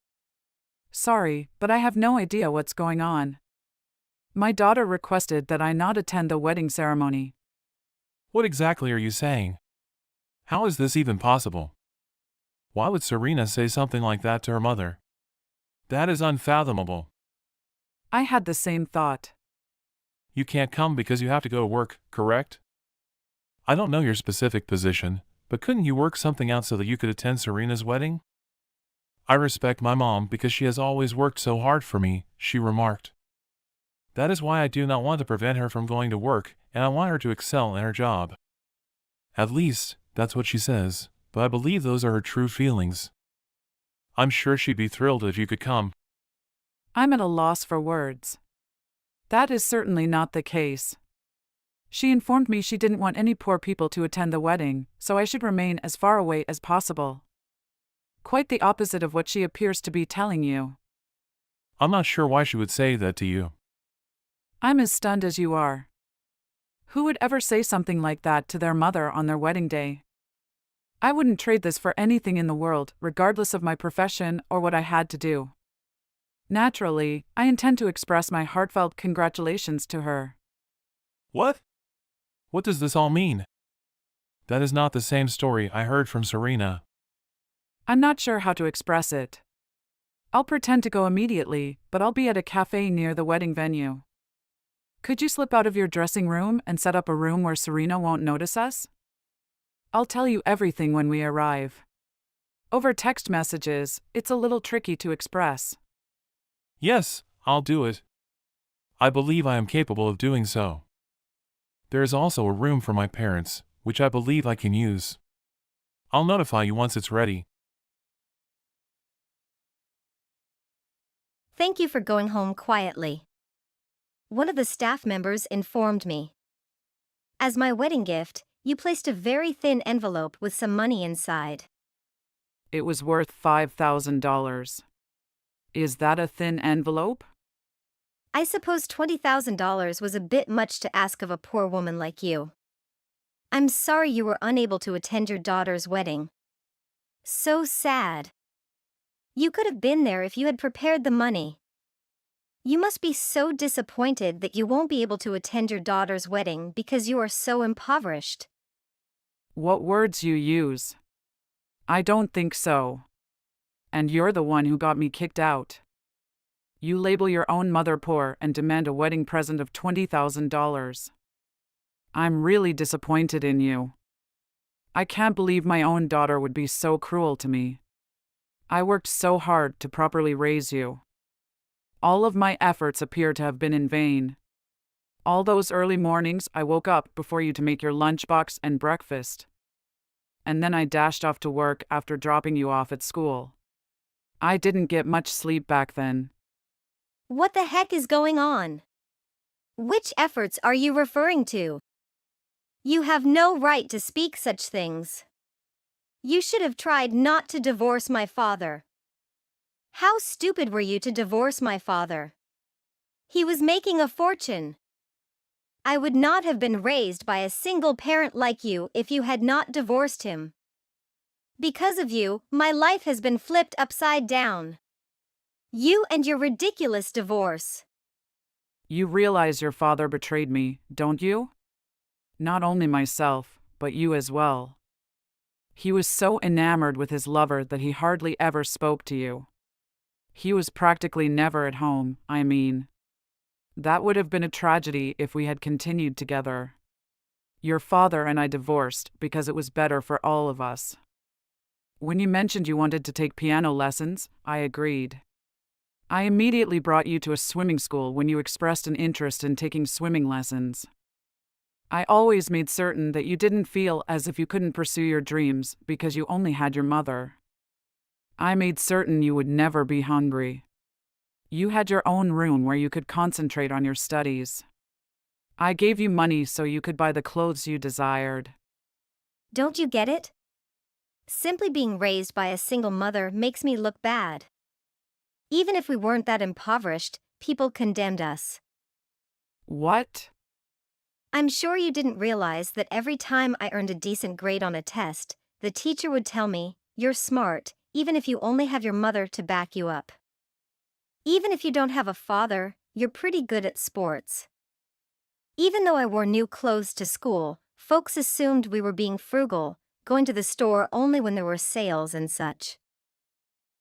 Sorry, but I have no idea what's going on. My daughter requested that I not attend the wedding ceremony. What exactly are you saying? How is this even possible? Why would Serena say something like that to her mother? That is unfathomable. I had the same thought. You can't come because you have to go to work, correct? I don't know your specific position, but couldn't you work something out so that you could attend Serena's wedding? I respect my mom because she has always worked so hard for me, she remarked. That is why I do not want to prevent her from going to work, and I want her to excel in her job. At least, that's what she says, but I believe those are her true feelings. I'm sure she'd be thrilled if you could come. I'm at a loss for words. That is certainly not the case. She informed me she didn't want any poor people to attend the wedding, so I should remain as far away as possible. Quite the opposite of what she appears to be telling you. I'm not sure why she would say that to you. I'm as stunned as you are. Who would ever say something like that to their mother on their wedding day? I wouldn't trade this for anything in the world, regardless of my profession or what I had to do. Naturally, I intend to express my heartfelt congratulations to her. What? What does this all mean? That is not the same story I heard from Serena. I'm not sure how to express it. I'll pretend to go immediately, but I'll be at a cafe near the wedding venue. Could you slip out of your dressing room and set up a room where Serena won't notice us? I'll tell you everything when we arrive. Over text messages, it's a little tricky to express. Yes, I'll do it. I believe I am capable of doing so. There is also a room for my parents, which I believe I can use. I'll notify you once it's ready. Thank you for going home quietly. One of the staff members informed me. As my wedding gift, you placed a very thin envelope with some money inside. It was worth $5,000. Is that a thin envelope? I suppose $20,000 was a bit much to ask of a poor woman like you. I'm sorry you were unable to attend your daughter's wedding. So sad. You could have been there if you had prepared the money. You must be so disappointed that you won't be able to attend your daughter's wedding because you are so impoverished. What words you use. I don't think so. And you're the one who got me kicked out. You label your own mother poor and demand a wedding present of $20,000. I'm really disappointed in you. I can't believe my own daughter would be so cruel to me. I worked so hard to properly raise you. All of my efforts appear to have been in vain. All those early mornings I woke up before you to make your lunchbox and breakfast. And then I dashed off to work after dropping you off at school. I didn't get much sleep back then. What the heck is going on? Which efforts are you referring to? You have no right to speak such things. You should have tried not to divorce my father. How stupid were you to divorce my father? He was making a fortune. I would not have been raised by a single parent like you if you had not divorced him. Because of you, my life has been flipped upside down. You and your ridiculous divorce. You realize your father betrayed me, don't you? Not only myself, but you as well. He was so enamored with his lover that he hardly ever spoke to you. He was practically never at home, I mean. That would have been a tragedy if we had continued together. Your father and I divorced because it was better for all of us. When you mentioned you wanted to take piano lessons, I agreed. I immediately brought you to a swimming school when you expressed an interest in taking swimming lessons. I always made certain that you didn't feel as if you couldn't pursue your dreams because you only had your mother. I made certain you would never be hungry. You had your own room where you could concentrate on your studies. I gave you money so you could buy the clothes you desired. Don't you get it? Simply being raised by a single mother makes me look bad. Even if we weren't that impoverished, people condemned us. What? I'm sure you didn't realize that every time I earned a decent grade on a test, the teacher would tell me, "You're smart, even if you only have your mother to back you up. Even if you don't have a father, you're pretty good at sports." Even though I wore new clothes to school, folks assumed we were being frugal, going to the store only when there were sales and such.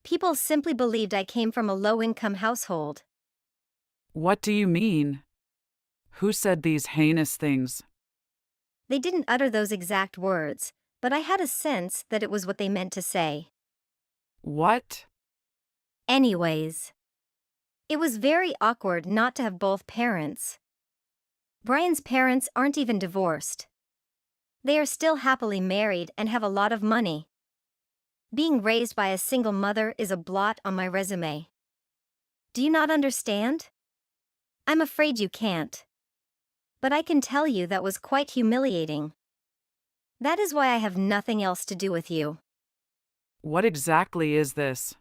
People simply believed I came from a low-income household. What do you mean? Who said these heinous things? They didn't utter those exact words, but I had a sense that it was what they meant to say. What? Anyways, it was very awkward not to have both parents. Brian's parents aren't even divorced. They are still happily married and have a lot of money. Being raised by a single mother is a blot on my resume. Do you not understand? I'm afraid you can't. But I can tell you that was quite humiliating. That is why I have nothing else to do with you. What exactly is this?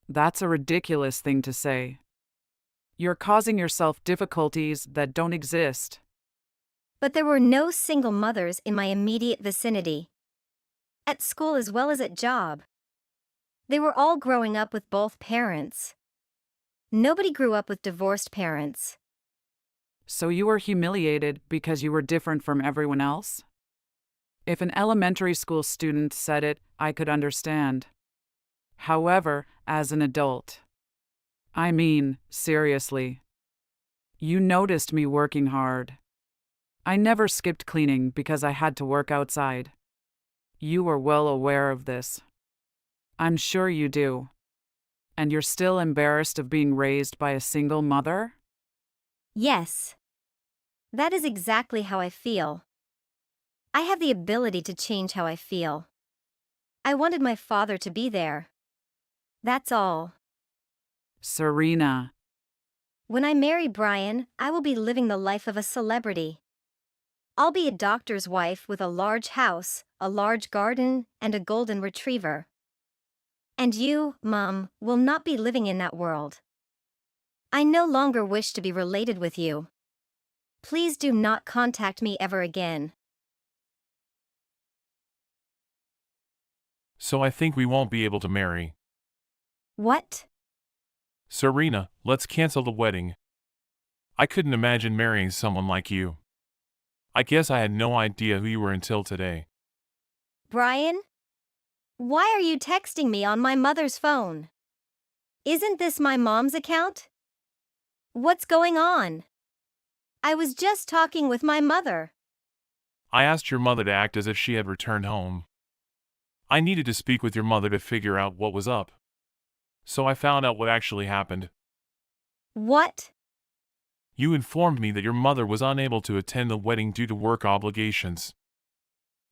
That's a ridiculous thing to say. You're causing yourself difficulties that don't exist. But there were no single mothers in my immediate vicinity. At school as well as at job. They were all growing up with both parents. Nobody grew up with divorced parents. So you were humiliated because you were different from everyone else? If an elementary school student said it, I could understand. However, as an adult, I mean, seriously. You noticed me working hard. I never skipped cleaning because I had to work outside. You were well aware of this. I'm sure you do. And you're still embarrassed of being raised by a single mother? Yes. That is exactly how I feel. I have the ability to change how I feel. I wanted my father to be there. That's all. Serena. When I marry Brian, I will be living the life of a celebrity. I'll be a doctor's wife with a large house, a large garden, and a golden retriever. And you, Mom, will not be living in that world. I no longer wish to be related with you. Please do not contact me ever again. So I think we won't be able to marry. What? Serena, let's cancel the wedding. I couldn't imagine marrying someone like you. I guess I had no idea who you were until today. Brian? Why are you texting me on my mother's phone? Isn't this my mom's account? What's going on? I was just talking with my mother. I asked your mother to act as if she had returned home. I needed to speak with your mother to figure out what was up. So I found out what actually happened. What? You informed me that your mother was unable to attend the wedding due to work obligations.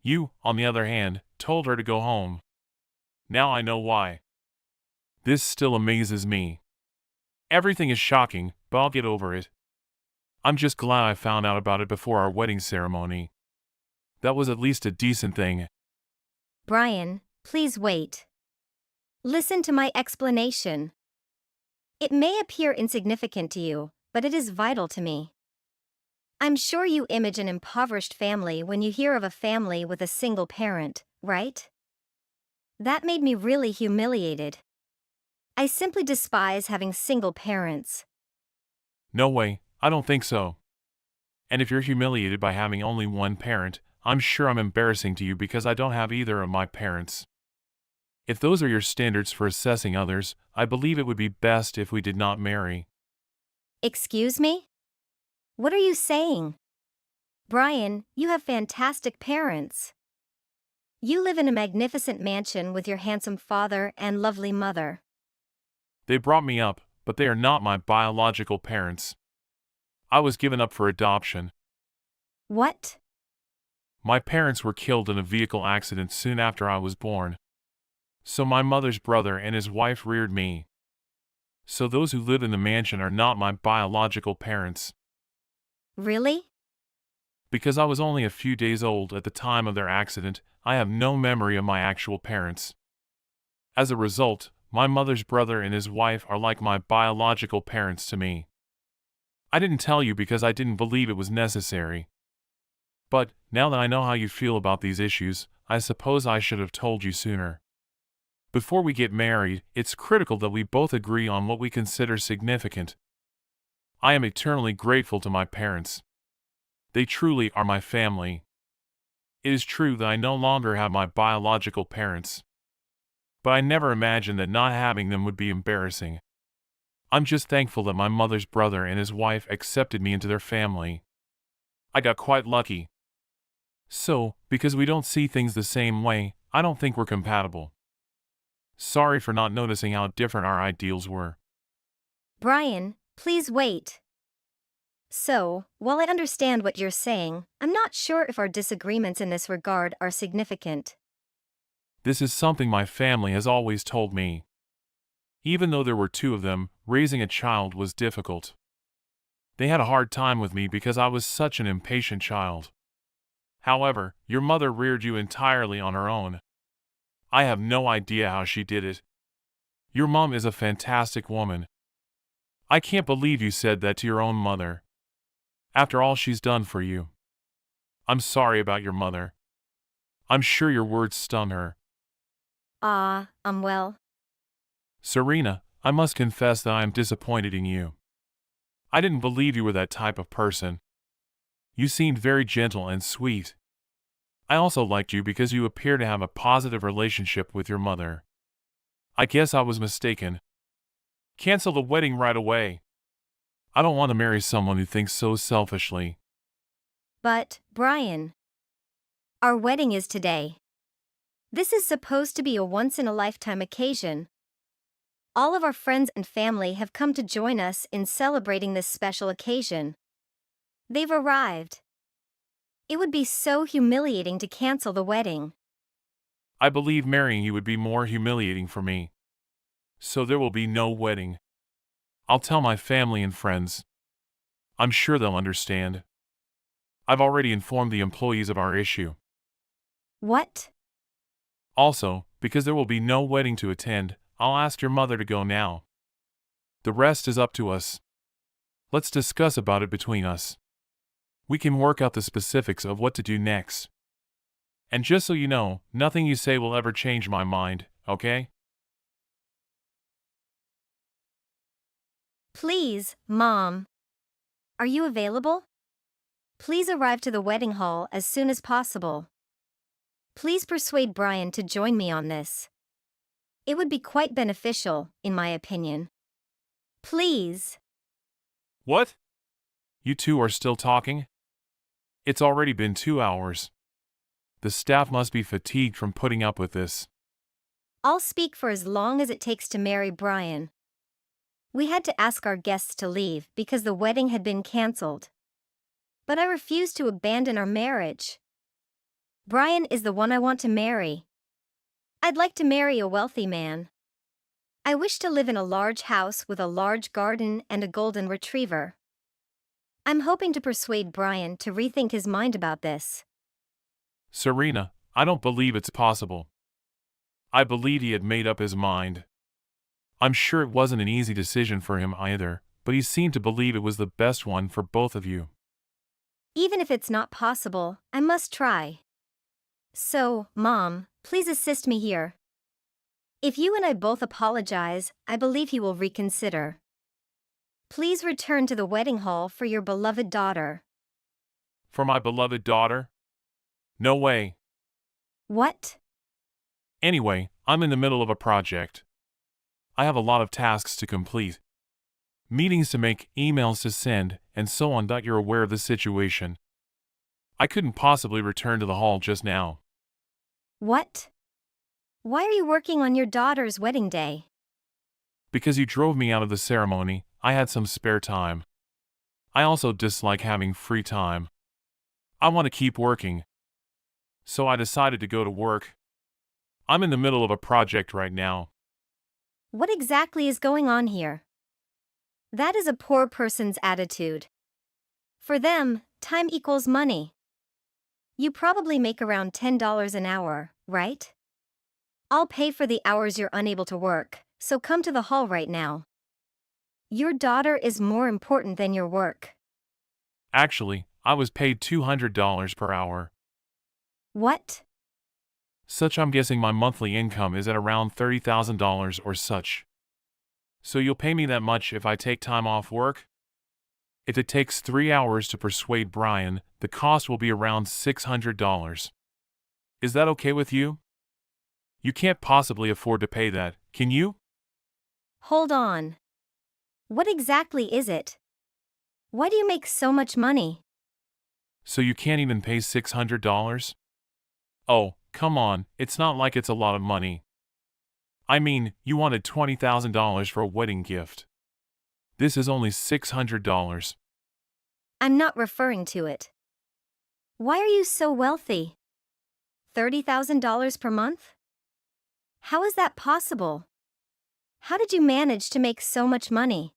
You, on the other hand, told her to go home. Now I know why. This still amazes me. Everything is shocking, but I'll get over it. I'm just glad I found out about it before our wedding ceremony. That was at least a decent thing. Brian, please wait. Listen to my explanation. It may appear insignificant to you, but it is vital to me. I'm sure you image an impoverished family when you hear of a family with a single parent, right? That made me really humiliated. I simply despise having single parents. No way, I don't think so. And if you're humiliated by having only one parent, I'm sure I'm embarrassing to you because I don't have either of my parents. If those are your standards for assessing others, I believe it would be best if we did not marry. Excuse me? What are you saying? Brian, you have fantastic parents. You live in a magnificent mansion with your handsome father and lovely mother. They brought me up, but they are not my biological parents. I was given up for adoption. What? My parents were killed in a vehicle accident soon after I was born. So my mother's brother and his wife reared me. So those who live in the mansion are not my biological parents. Really? Because I was only a few days old at the time of their accident, I have no memory of my actual parents. As a result, my mother's brother and his wife are like my biological parents to me. I didn't tell you because I didn't believe it was necessary. But, now that I know how you feel about these issues, I suppose I should have told you sooner. Before we get married, it's critical that we both agree on what we consider significant. I am eternally grateful to my parents. They truly are my family. It is true that I no longer have my biological parents. But I never imagined that not having them would be embarrassing. I'm just thankful that my mother's brother and his wife accepted me into their family. I got quite lucky. So, because we don't see things the same way, I don't think we're compatible. Sorry for not noticing how different our ideals were. Brian, please wait. So, while I understand what you're saying, I'm not sure if our disagreements in this regard are significant. This is something my family has always told me. Even though there were two of them, raising a child was difficult. They had a hard time with me because I was such an impatient child. However, your mother reared you entirely on her own. I have no idea how she did it. Your mom is a fantastic woman. I can't believe you said that to your own mother. After all she's done for you. I'm sorry about your mother. I'm sure your words stung her. Well. Serena, I must confess that I am disappointed in you. I didn't believe you were that type of person. You seemed very gentle and sweet. I also liked you because you appear to have a positive relationship with your mother. I guess I was mistaken. Cancel the wedding right away. I don't want to marry someone who thinks so selfishly. But, Brian, our wedding is today. This is supposed to be a once-in-a-lifetime occasion. All of our friends and family have come to join us in celebrating this special occasion. They've arrived. It would be so humiliating to cancel the wedding. I believe marrying you would be more humiliating for me. So there will be no wedding. I'll tell my family and friends. I'm sure they'll understand. I've already informed the employees of our issue. What? Also, because there will be no wedding to attend, I'll ask your mother to go now. The rest is up to us. Let's discuss about it between us. We can work out the specifics of what to do next. And just so you know, nothing you say will ever change my mind, okay? Please, Mom. Are you available? Please arrive to the wedding hall as soon as possible. Please persuade Brian to join me on this. It would be quite beneficial, in my opinion. Please. What? You two are still talking? It's already been 2 hours. The staff must be fatigued from putting up with this. I'll speak for as long as it takes to marry Brian. We had to ask our guests to leave because the wedding had been cancelled. But I refuse to abandon our marriage. Brian is the one I want to marry. I'd like to marry a wealthy man. I wish to live in a large house with a large garden and a golden retriever. I'm hoping to persuade Brian to rethink his mind about this. Serena, I don't believe it's possible. I believe he had made up his mind. I'm sure it wasn't an easy decision for him either, but he seemed to believe it was the best one for both of you. Even if it's not possible, I must try. So, Mom, please assist me here. If you and I both apologize, I believe he will reconsider. Please return to the wedding hall for your beloved daughter. For my beloved daughter? No way. What? Anyway, I'm in the middle of a project. I have a lot of tasks to complete. Meetings to make, emails to send, and so on. That you're aware of the situation. I couldn't possibly return to the hall just now. What? Why are you working on your daughter's wedding day? Because you drove me out of the ceremony, I had some spare time. I also dislike having free time. I want to keep working. So I decided to go to work. I'm in the middle of a project right now. What exactly is going on here? That is a poor person's attitude. For them, time equals money. You probably make around $10 an hour, right? I'll pay for the hours you're unable to work, so come to the hall right now. Your daughter is more important than your work. Actually, I was paid $200 per hour. What? Such I'm guessing my monthly income is at around $30,000 or such. So you'll pay me that much if I take time off work? If it takes 3 hours to persuade Brian, the cost will be around $600. Is that okay with you? You can't possibly afford to pay that, can you? Hold on. What exactly is it? Why do you make so much money? So you can't even pay $600? Oh, come on, it's not like it's a lot of money. I mean, you wanted $20,000 for a wedding gift. This is only $600. I'm not referring to it. Why are you so wealthy? $30,000 per month? How is that possible? How did you manage to make so much money?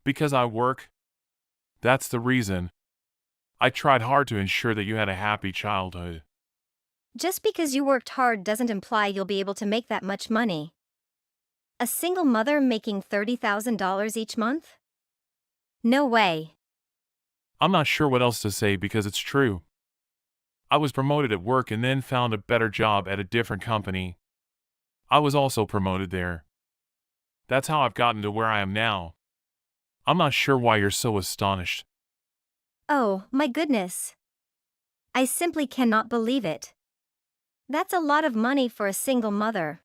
Because I work. That's the reason. I tried hard to ensure that you had a happy childhood. Just because you worked hard doesn't imply you'll be able to make that much money. A single mother making $30,000 each month? No way. I'm not sure what else to say because it's true. I was promoted at work and then found a better job at a different company. I was also promoted there. That's how I've gotten to where I am now. I'm not sure why you're so astonished. Oh, my goodness. I simply cannot believe it. That's a lot of money for a single mother.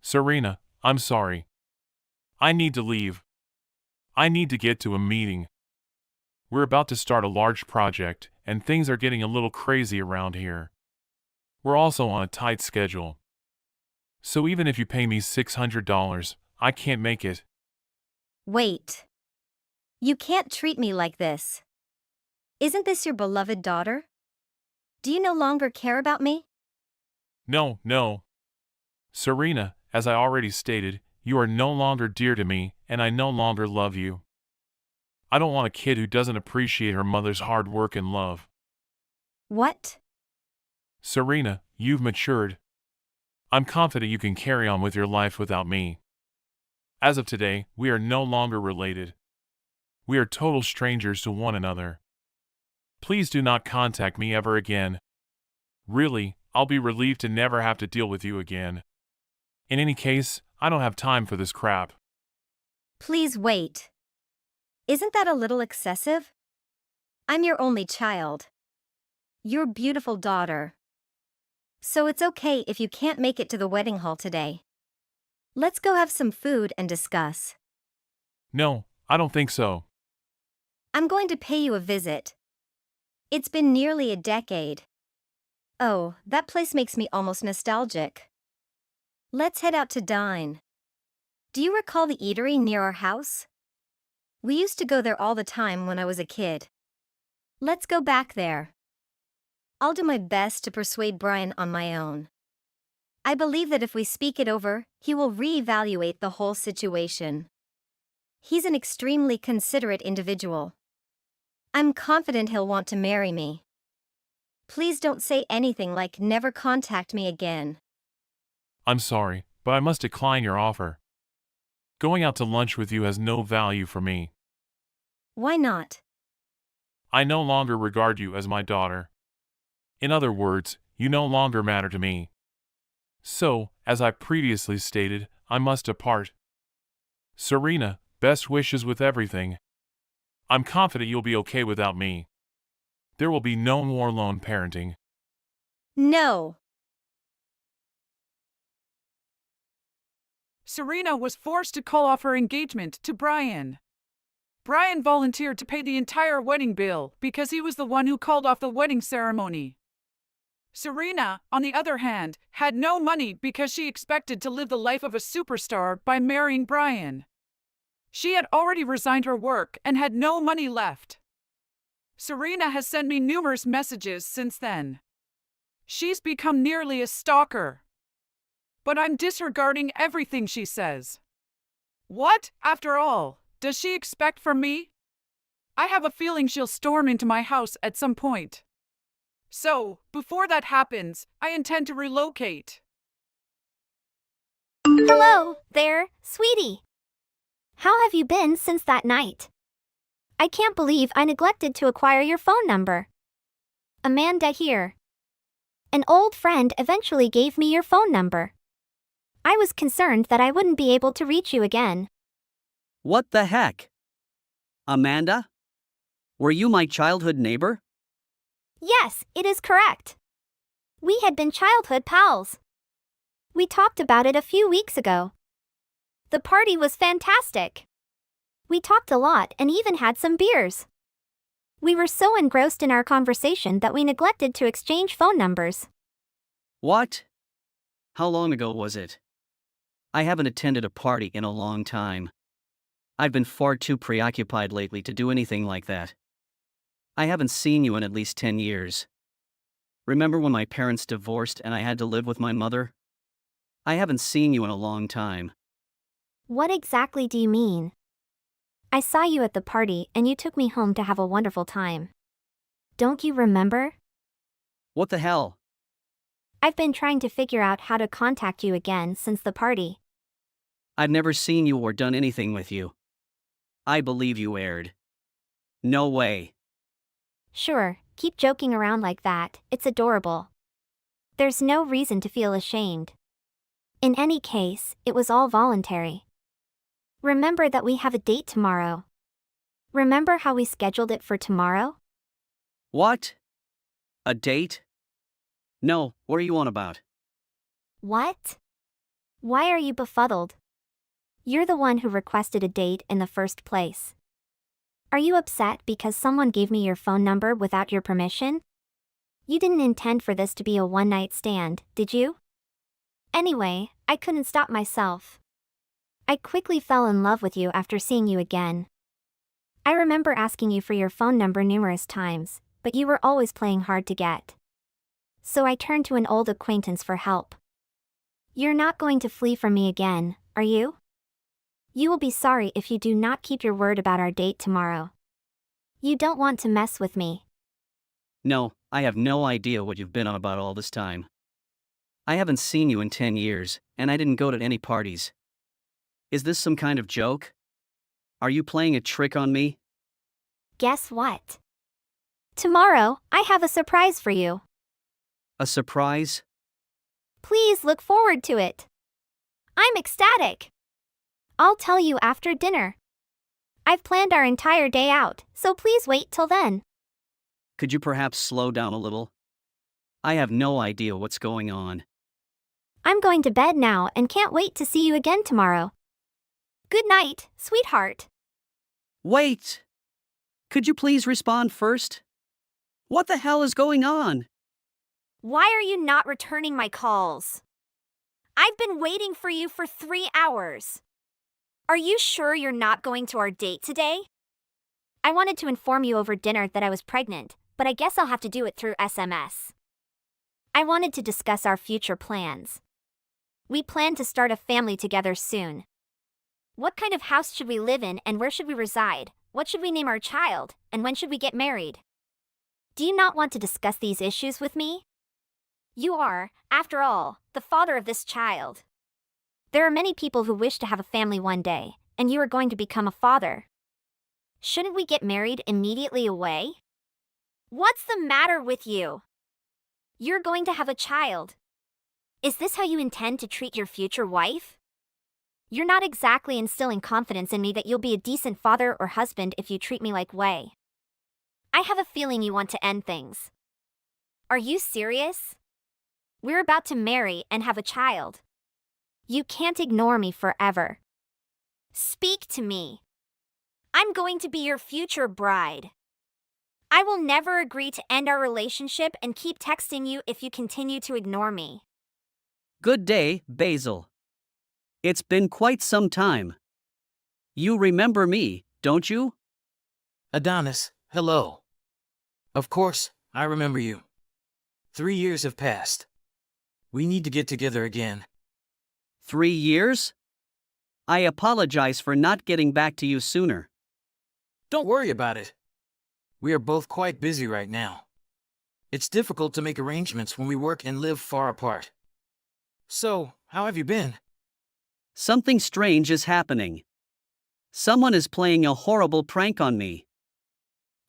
Serena, I'm sorry. I need to leave. I need to get to a meeting. We're about to start a large project, and things are getting a little crazy around here. We're also on a tight schedule. So even if you pay me $600, I can't make it. Wait. You can't treat me like this. Isn't this your beloved daughter? Do you no longer care about me? No. Serena, as I already stated, you are no longer dear to me, and I no longer love you. I don't want a kid who doesn't appreciate her mother's hard work and love. What? Serena, you've matured. I'm confident you can carry on with your life without me. As of today, we are no longer related. We are total strangers to one another. Please do not contact me ever again. Really, I'll be relieved to never have to deal with you again. In any case, I don't have time for this crap. Please wait. Isn't that a little excessive? I'm your only child. Your beautiful daughter. So it's okay if you can't make it to the wedding hall today. Let's go have some food and discuss. No, I don't think so. I'm going to pay you a visit. It's been nearly a decade. Oh, that place makes me almost nostalgic. Let's head out to dine. Do you recall the eatery near our house? We used to go there all the time when I was a kid. Let's go back there. I'll do my best to persuade Brian on my own. I believe that if we speak it over, he will reevaluate the whole situation. He's an extremely considerate individual. I'm confident he'll want to marry me. Please don't say anything like never contact me again. I'm sorry, but I must decline your offer. Going out to lunch with you has no value for me. Why not? I no longer regard you as my daughter. In other words, you no longer matter to me. So, as I previously stated, I must depart. Serena, best wishes with everything. I'm confident you'll be okay without me. There will be no more lone parenting. No. Serena was forced to call off her engagement to Brian. Brian volunteered to pay the entire wedding bill because he was the one who called off the wedding ceremony. Serena, on the other hand, had no money because she expected to live the life of a superstar by marrying Brian. She had already resigned her work and had no money left. Serena has sent me numerous messages since then. She's become nearly a stalker. But I'm disregarding everything she says. What, after all, does she expect from me? I have a feeling she'll storm into my house at some point. So, before that happens, I intend to relocate. Hello there, sweetie. How have you been since that night? I can't believe I neglected to acquire your phone number. Amanda here. An old friend eventually gave me your phone number. I was concerned that I wouldn't be able to reach you again. What the heck? Amanda? Were you my childhood neighbor? Yes, it is correct. We had been childhood pals. We talked about it a few weeks ago. The party was fantastic. We talked a lot and even had some beers. We were so engrossed in our conversation that we neglected to exchange phone numbers. What? How long ago was it? I haven't attended a party in a long time. I've been far too preoccupied lately to do anything like that. I haven't seen you in at least 10 years. Remember when my parents divorced and I had to live with my mother? I haven't seen you in a long time. What exactly do you mean? I saw you at the party and you took me home to have a wonderful time. Don't you remember? What the hell? I've been trying to figure out how to contact you again since the party. I've never seen you or done anything with you. I believe you erred. No way. Sure, keep joking around like that, it's adorable. There's no reason to feel ashamed. In any case, it was all voluntary. Remember that we have a date tomorrow. Remember how we scheduled it for tomorrow? What? A date? No, what are you on about? What? Why are you befuddled? You're the one who requested a date in the first place. Are you upset because someone gave me your phone number without your permission? You didn't intend for this to be a one-night stand, did you? Anyway, I couldn't stop myself. I quickly fell in love with you after seeing you again. I remember asking you for your phone number numerous times, but you were always playing hard to get. So I turned to an old acquaintance for help. You're not going to flee from me again, are you? You will be sorry if you do not keep your word about our date tomorrow. You don't want to mess with me. No, I have no idea what you've been on about all this time. I haven't seen you in 10 years, and I didn't go to any parties. Is this some kind of joke? Are you playing a trick on me? Guess what? Tomorrow, I have a surprise for you. A surprise? Please look forward to it. I'm ecstatic. I'll tell you after dinner. I've planned our entire day out, so please wait till then. Could you perhaps slow down a little? I have no idea what's going on. I'm going to bed now and can't wait to see you again tomorrow. Good night, sweetheart. Wait! Could you please respond first? What the hell is going on? Why are you not returning my calls? I've been waiting for you for 3 hours. Are you sure you're not going to our date today? I wanted to inform you over dinner that I was pregnant, but I guess I'll have to do it through SMS. I wanted to discuss our future plans. We plan to start a family together soon. What kind of house should we live in and where should we reside? What should we name our child, and when should we get married? Do you not want to discuss these issues with me? You are, after all, the father of this child. There are many people who wish to have a family one day, and you are going to become a father. Shouldn't we get married immediately away? What's the matter with you? You're going to have a child. Is this how you intend to treat your future wife? You're not exactly instilling confidence in me that you'll be a decent father or husband if you treat me like Wei. I have a feeling you want to end things. Are you serious? We're about to marry and have a child. You can't ignore me forever. Speak to me. I'm going to be your future bride. I will never agree to end our relationship and keep texting you if you continue to ignore me. Good day, Basil. It's been quite some time. You remember me, don't you? Adonis, hello. Of course, I remember you. 3 years have passed. We need to get together again. 3 years? I apologize for not getting back to you sooner. Don't worry about it. We are both quite busy right now. It's difficult to make arrangements when we work and live far apart. So, how have you been? Something strange is happening. Someone is playing a horrible prank on me.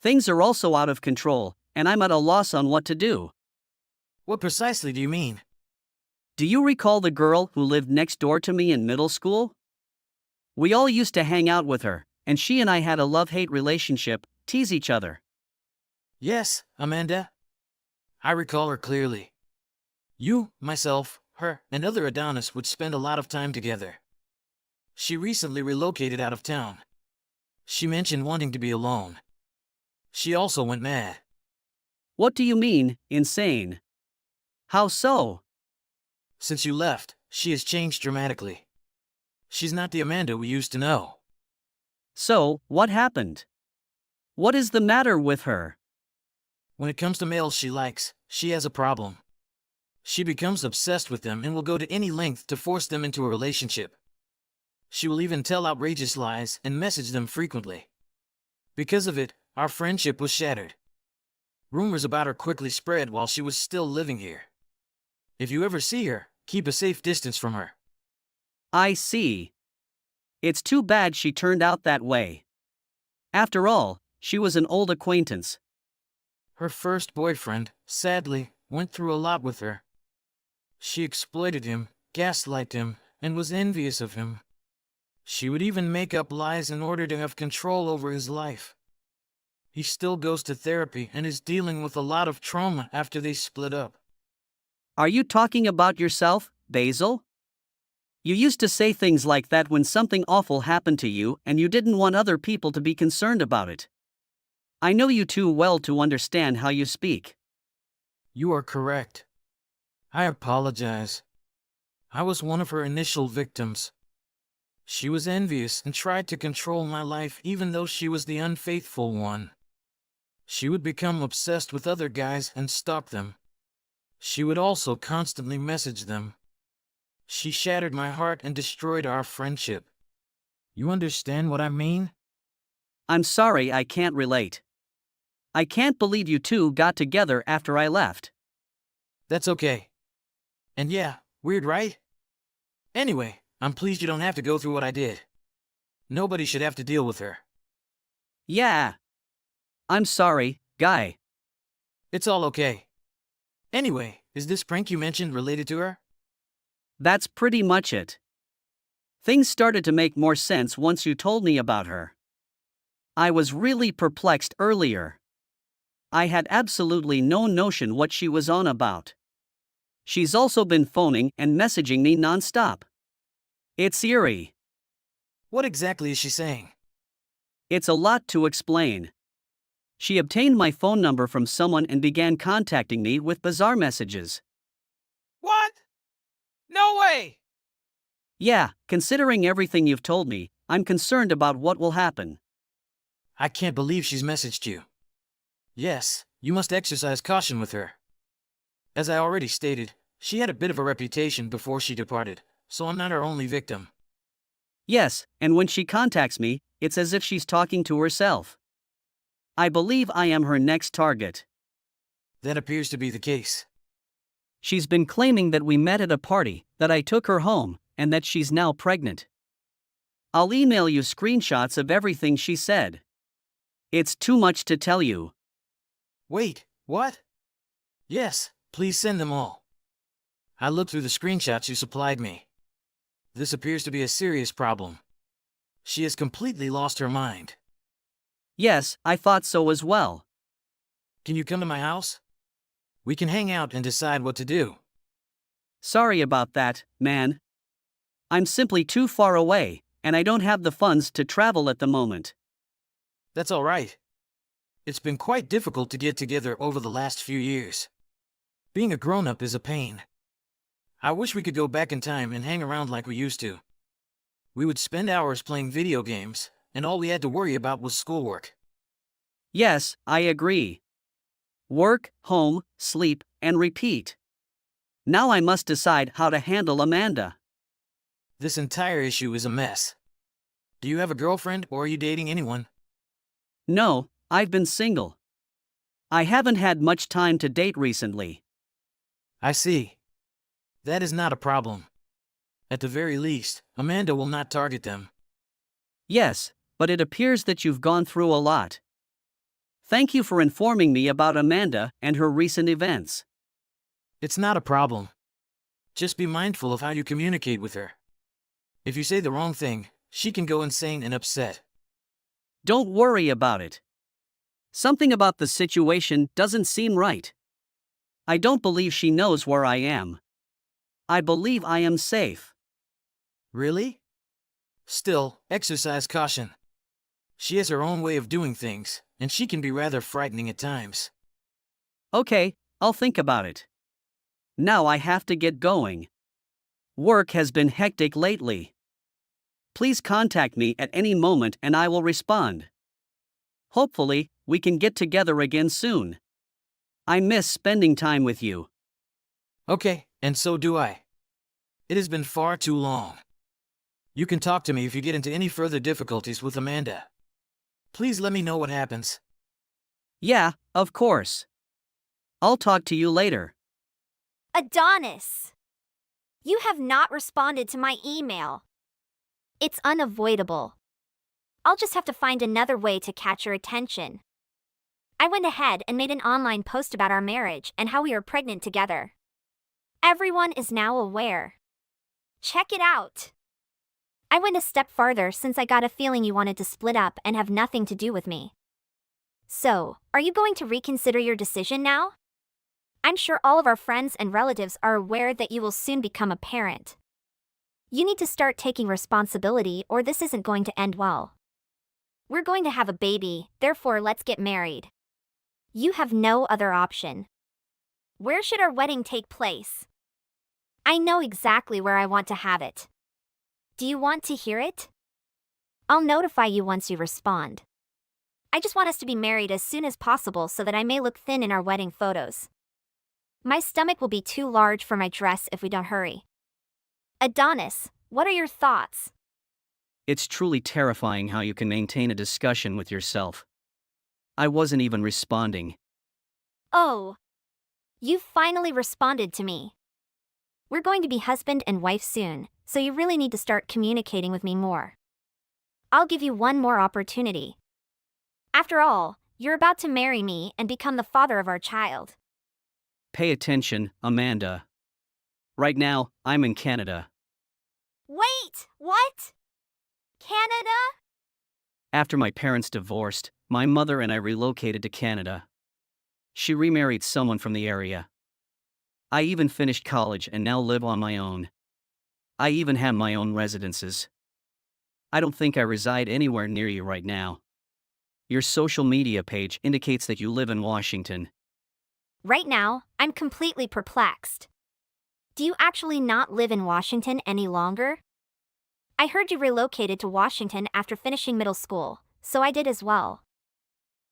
Things are also out of control, and I'm at a loss on what to do. What precisely do you mean? Do you recall the girl who lived next door to me in middle school? We all used to hang out with her, and she and I had a love-hate relationship, tease each other. Yes, Amanda. I recall her clearly. You, myself, her, and other Adonis would spend a lot of time together. She recently relocated out of town. She mentioned wanting to be alone. She also went mad. What do you mean, insane? How so? Since you left, she has changed dramatically. She's not the Amanda we used to know. So, what happened? What is the matter with her? When it comes to males she likes, she has a problem. She becomes obsessed with them and will go to any length to force them into a relationship. She will even tell outrageous lies and message them frequently. Because of it, our friendship was shattered. Rumors about her quickly spread while she was still living here. If you ever see her, keep a safe distance from her. I see. It's too bad she turned out that way. After all, she was an old acquaintance. Her first boyfriend, sadly, went through a lot with her. She exploited him, gaslighted him, and was envious of him. She would even make up lies in order to have control over his life. He still goes to therapy and is dealing with a lot of trauma after they split up. Are you talking about yourself, Basil? You used to say things like that when something awful happened to you and you didn't want other people to be concerned about it. I know you too well to understand how you speak. You are correct. I apologize. I was one of her initial victims. She was envious and tried to control my life even though she was the unfaithful one. She would become obsessed with other guys and stalk them. She would also constantly message them. She shattered my heart and destroyed our friendship. You understand what I mean? I'm sorry I can't relate. I can't believe you two got together after I left. That's okay. And yeah, weird, right? Anyway, I'm pleased you don't have to go through what I did. Nobody should have to deal with her. Yeah. I'm sorry, guy. It's all okay. Anyway, is this prank you mentioned related to her? That's pretty much it. Things started to make more sense once you told me about her. I was really perplexed earlier. I had absolutely no notion what she was on about. She's also been phoning and messaging me nonstop. It's eerie. What exactly is she saying? It's a lot to explain. She obtained my phone number from someone and began contacting me with bizarre messages. What? No way! Yeah, considering everything you've told me, I'm concerned about what will happen. I can't believe she's messaged you. Yes, you must exercise caution with her. As I already stated, she had a bit of a reputation before she departed, so I'm not her only victim. Yes, and when she contacts me, it's as if she's talking to herself. I believe I am her next target. That appears to be the case. She's been claiming that we met at a party, that I took her home, and that she's now pregnant. I'll email you screenshots of everything she said. It's too much to tell you. Wait, what? Yes, please send them all. I looked through the screenshots you supplied me. This appears to be a serious problem. She has completely lost her mind. Yes, I thought so as well. Can you come to my house? We can hang out and decide what to do. Sorry about that, man. I'm simply too far away, and I don't have the funds to travel at the moment. That's all right. It's been quite difficult to get together over the last few years. Being a grown-up is a pain. I wish we could go back in time and hang around like we used to. We would spend hours playing video games, and all we had to worry about was schoolwork. Yes, I agree. Work, home, sleep, and repeat. Now I must decide how to handle Amanda. This entire issue is a mess. Do you have a girlfriend or are you dating anyone? No, I've been single. I haven't had much time to date recently. I see. That is not a problem. At the very least, Amanda will not target them. Yes, but it appears that you've gone through a lot. Thank you for informing me about Amanda and her recent events. It's not a problem. Just be mindful of how you communicate with her. If you say the wrong thing, she can go insane and upset. Don't worry about it. Something about the situation doesn't seem right. I don't believe she knows where I am. I believe I am safe. Really? Still, exercise caution. She has her own way of doing things, and she can be rather frightening at times. Okay, I'll think about it. Now I have to get going. Work has been hectic lately. Please contact me at any moment and I will respond. Hopefully, we can get together again soon. I miss spending time with you. Okay, and so do I. It has been far too long. You can talk to me if you get into any further difficulties with Amanda. Please let me know what happens. Yeah, of course. I'll talk to you later. Adonis! You have not responded to my email. It's unavoidable. I'll just have to find another way to catch your attention. I went ahead and made an online post about our marriage and how we are pregnant together. Everyone is now aware. Check it out. I went a step farther since I got a feeling you wanted to split up and have nothing to do with me. So, are you going to reconsider your decision now? I'm sure all of our friends and relatives are aware that you will soon become a parent. You need to start taking responsibility or this isn't going to end well. We're going to have a baby, therefore let's get married. You have no other option. Where should our wedding take place? I know exactly where I want to have it. Do you want to hear it? I'll notify you once you respond. I just want us to be married as soon as possible so that I may look thin in our wedding photos. My stomach will be too large for my dress if we don't hurry. Adonis, what are your thoughts? It's truly terrifying how you can maintain a discussion with yourself. I wasn't even responding. Oh. You finally responded to me. We're going to be husband and wife soon, so you really need to start communicating with me more. I'll give you one more opportunity. After all, you're about to marry me and become the father of our child. Pay attention, Amanda. Right now, I'm in Canada. Wait, what? Canada? After my parents divorced, my mother and I relocated to Canada. She remarried someone from the area. I even finished college and now live on my own. I even have my own residences. I don't think I reside anywhere near you right now. Your social media page indicates that you live in Washington. Right now, I'm completely perplexed. Do you actually not live in Washington any longer? I heard you relocated to Washington after finishing middle school, so I did as well.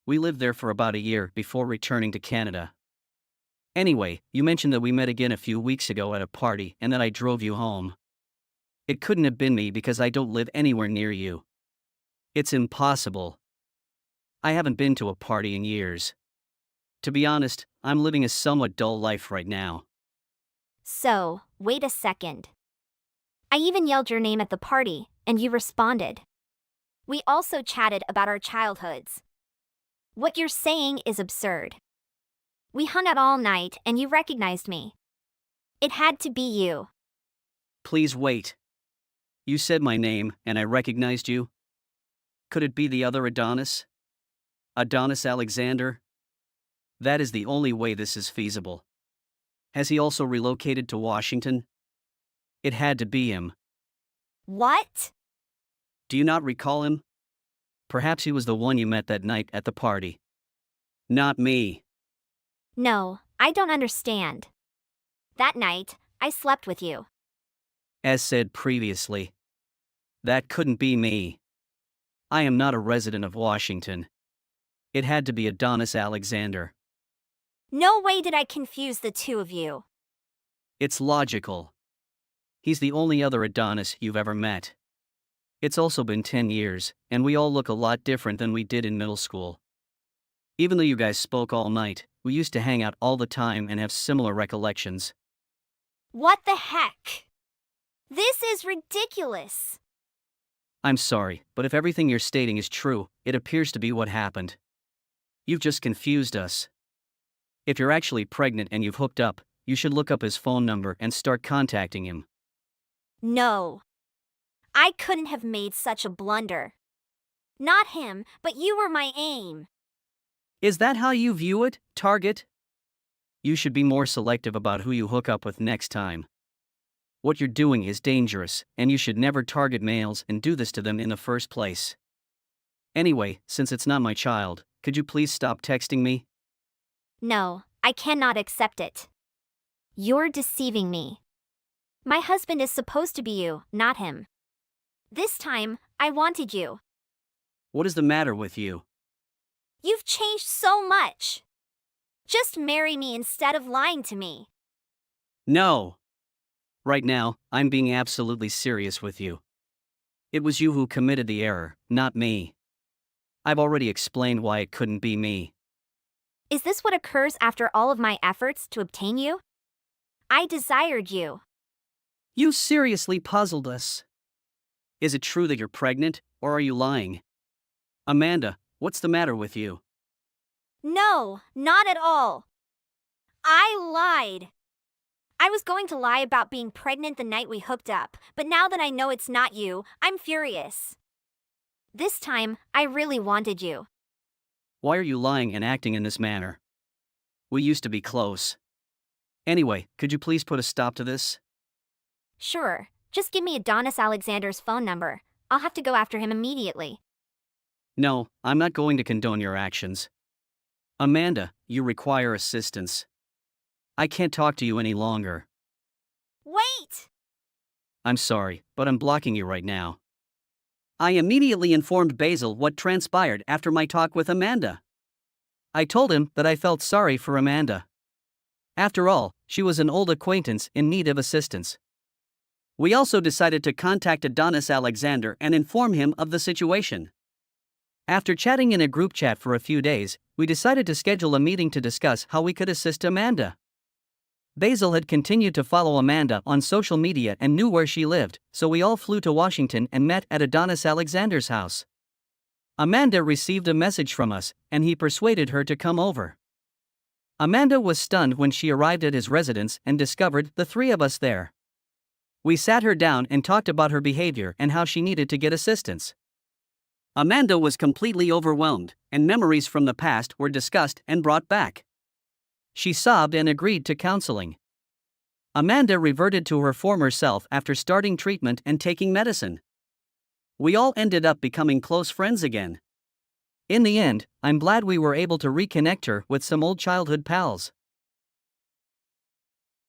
We lived there for about a year before returning to Canada. Anyway, you mentioned that we met again a few weeks ago at a party and that I drove you home. It couldn't have been me because I don't live anywhere near you. It's impossible. I haven't been to a party in years. To be honest, I'm living a somewhat dull life right now. So, wait a second. I even yelled your name at the party, and you responded. We also chatted about our childhoods. What you're saying is absurd. We hung out all night and you recognized me. It had to be you. Please wait. You said my name and I recognized you? Could it be the other Adonis? Adonis Alexander? That is the only way this is feasible. Has he also relocated to Washington? It had to be him. What? Do you not recall him? Perhaps he was the one you met that night at the party. Not me. No, I don't understand. That night, I slept with you. As said previously, that couldn't be me. I am not a resident of Washington. It had to be Adonis Alexander. No way did I confuse the two of you. It's logical. He's the only other Adonis you've ever met. It's also been 10 years, and we all look a lot different than we did in middle school. Even though you guys spoke all night, we used to hang out all the time and have similar recollections. What the heck? This is ridiculous. I'm sorry, but if everything you're stating is true, it appears to be what happened. You've just confused us. If you're actually pregnant and you've hooked up, you should look up his phone number and start contacting him. No. I couldn't have made such a blunder. Not him, but you were my aim. Is that how you view it, Target? You should be more selective about who you hook up with next time. What you're doing is dangerous, and you should never target males and do this to them in the first place. Anyway, since it's not my child, could you please stop texting me? No, I cannot accept it. You're deceiving me. My husband is supposed to be you, not him. This time, I wanted you. What is the matter with you? You've changed so much. Just marry me instead of lying to me. No! Right now, I'm being absolutely serious with you. It was you who committed the error, not me. I've already explained why it couldn't be me. Is this what occurs after all of my efforts to obtain you? I desired you. You seriously puzzled us. Is it true that you're pregnant, or are you lying? Amanda, what's the matter with you? No, not at all. I lied. I was going to lie about being pregnant the night we hooked up, but now that I know it's not you, I'm furious. This time, I really wanted you. Why are you lying and acting in this manner? We used to be close. Anyway, could you please put a stop to this? Sure, just give me Adonis Alexander's phone number. I'll have to go after him immediately. No, I'm not going to condone your actions. Amanda, you require assistance. I can't talk to you any longer. Wait! I'm sorry, but I'm blocking you right now. I immediately informed Basil what transpired after my talk with Amanda. I told him that I felt sorry for Amanda. After all, she was an old acquaintance in need of assistance. We also decided to contact Adonis Alexander and inform him of the situation. After chatting in a group chat for a few days, we decided to schedule a meeting to discuss how we could assist Amanda. Basil had continued to follow Amanda on social media and knew where she lived, so we all flew to Washington and met at Adonis Alexander's house. Amanda received a message from us, and he persuaded her to come over. Amanda was stunned when she arrived at his residence and discovered the three of us there. We sat her down and talked about her behavior and how she needed to get assistance. Amanda was completely overwhelmed, and memories from the past were discussed and brought back. She sobbed and agreed to counseling. Amanda reverted to her former self after starting treatment and taking medicine. We all ended up becoming close friends again. In the end, I'm glad we were able to reconnect her with some old childhood pals.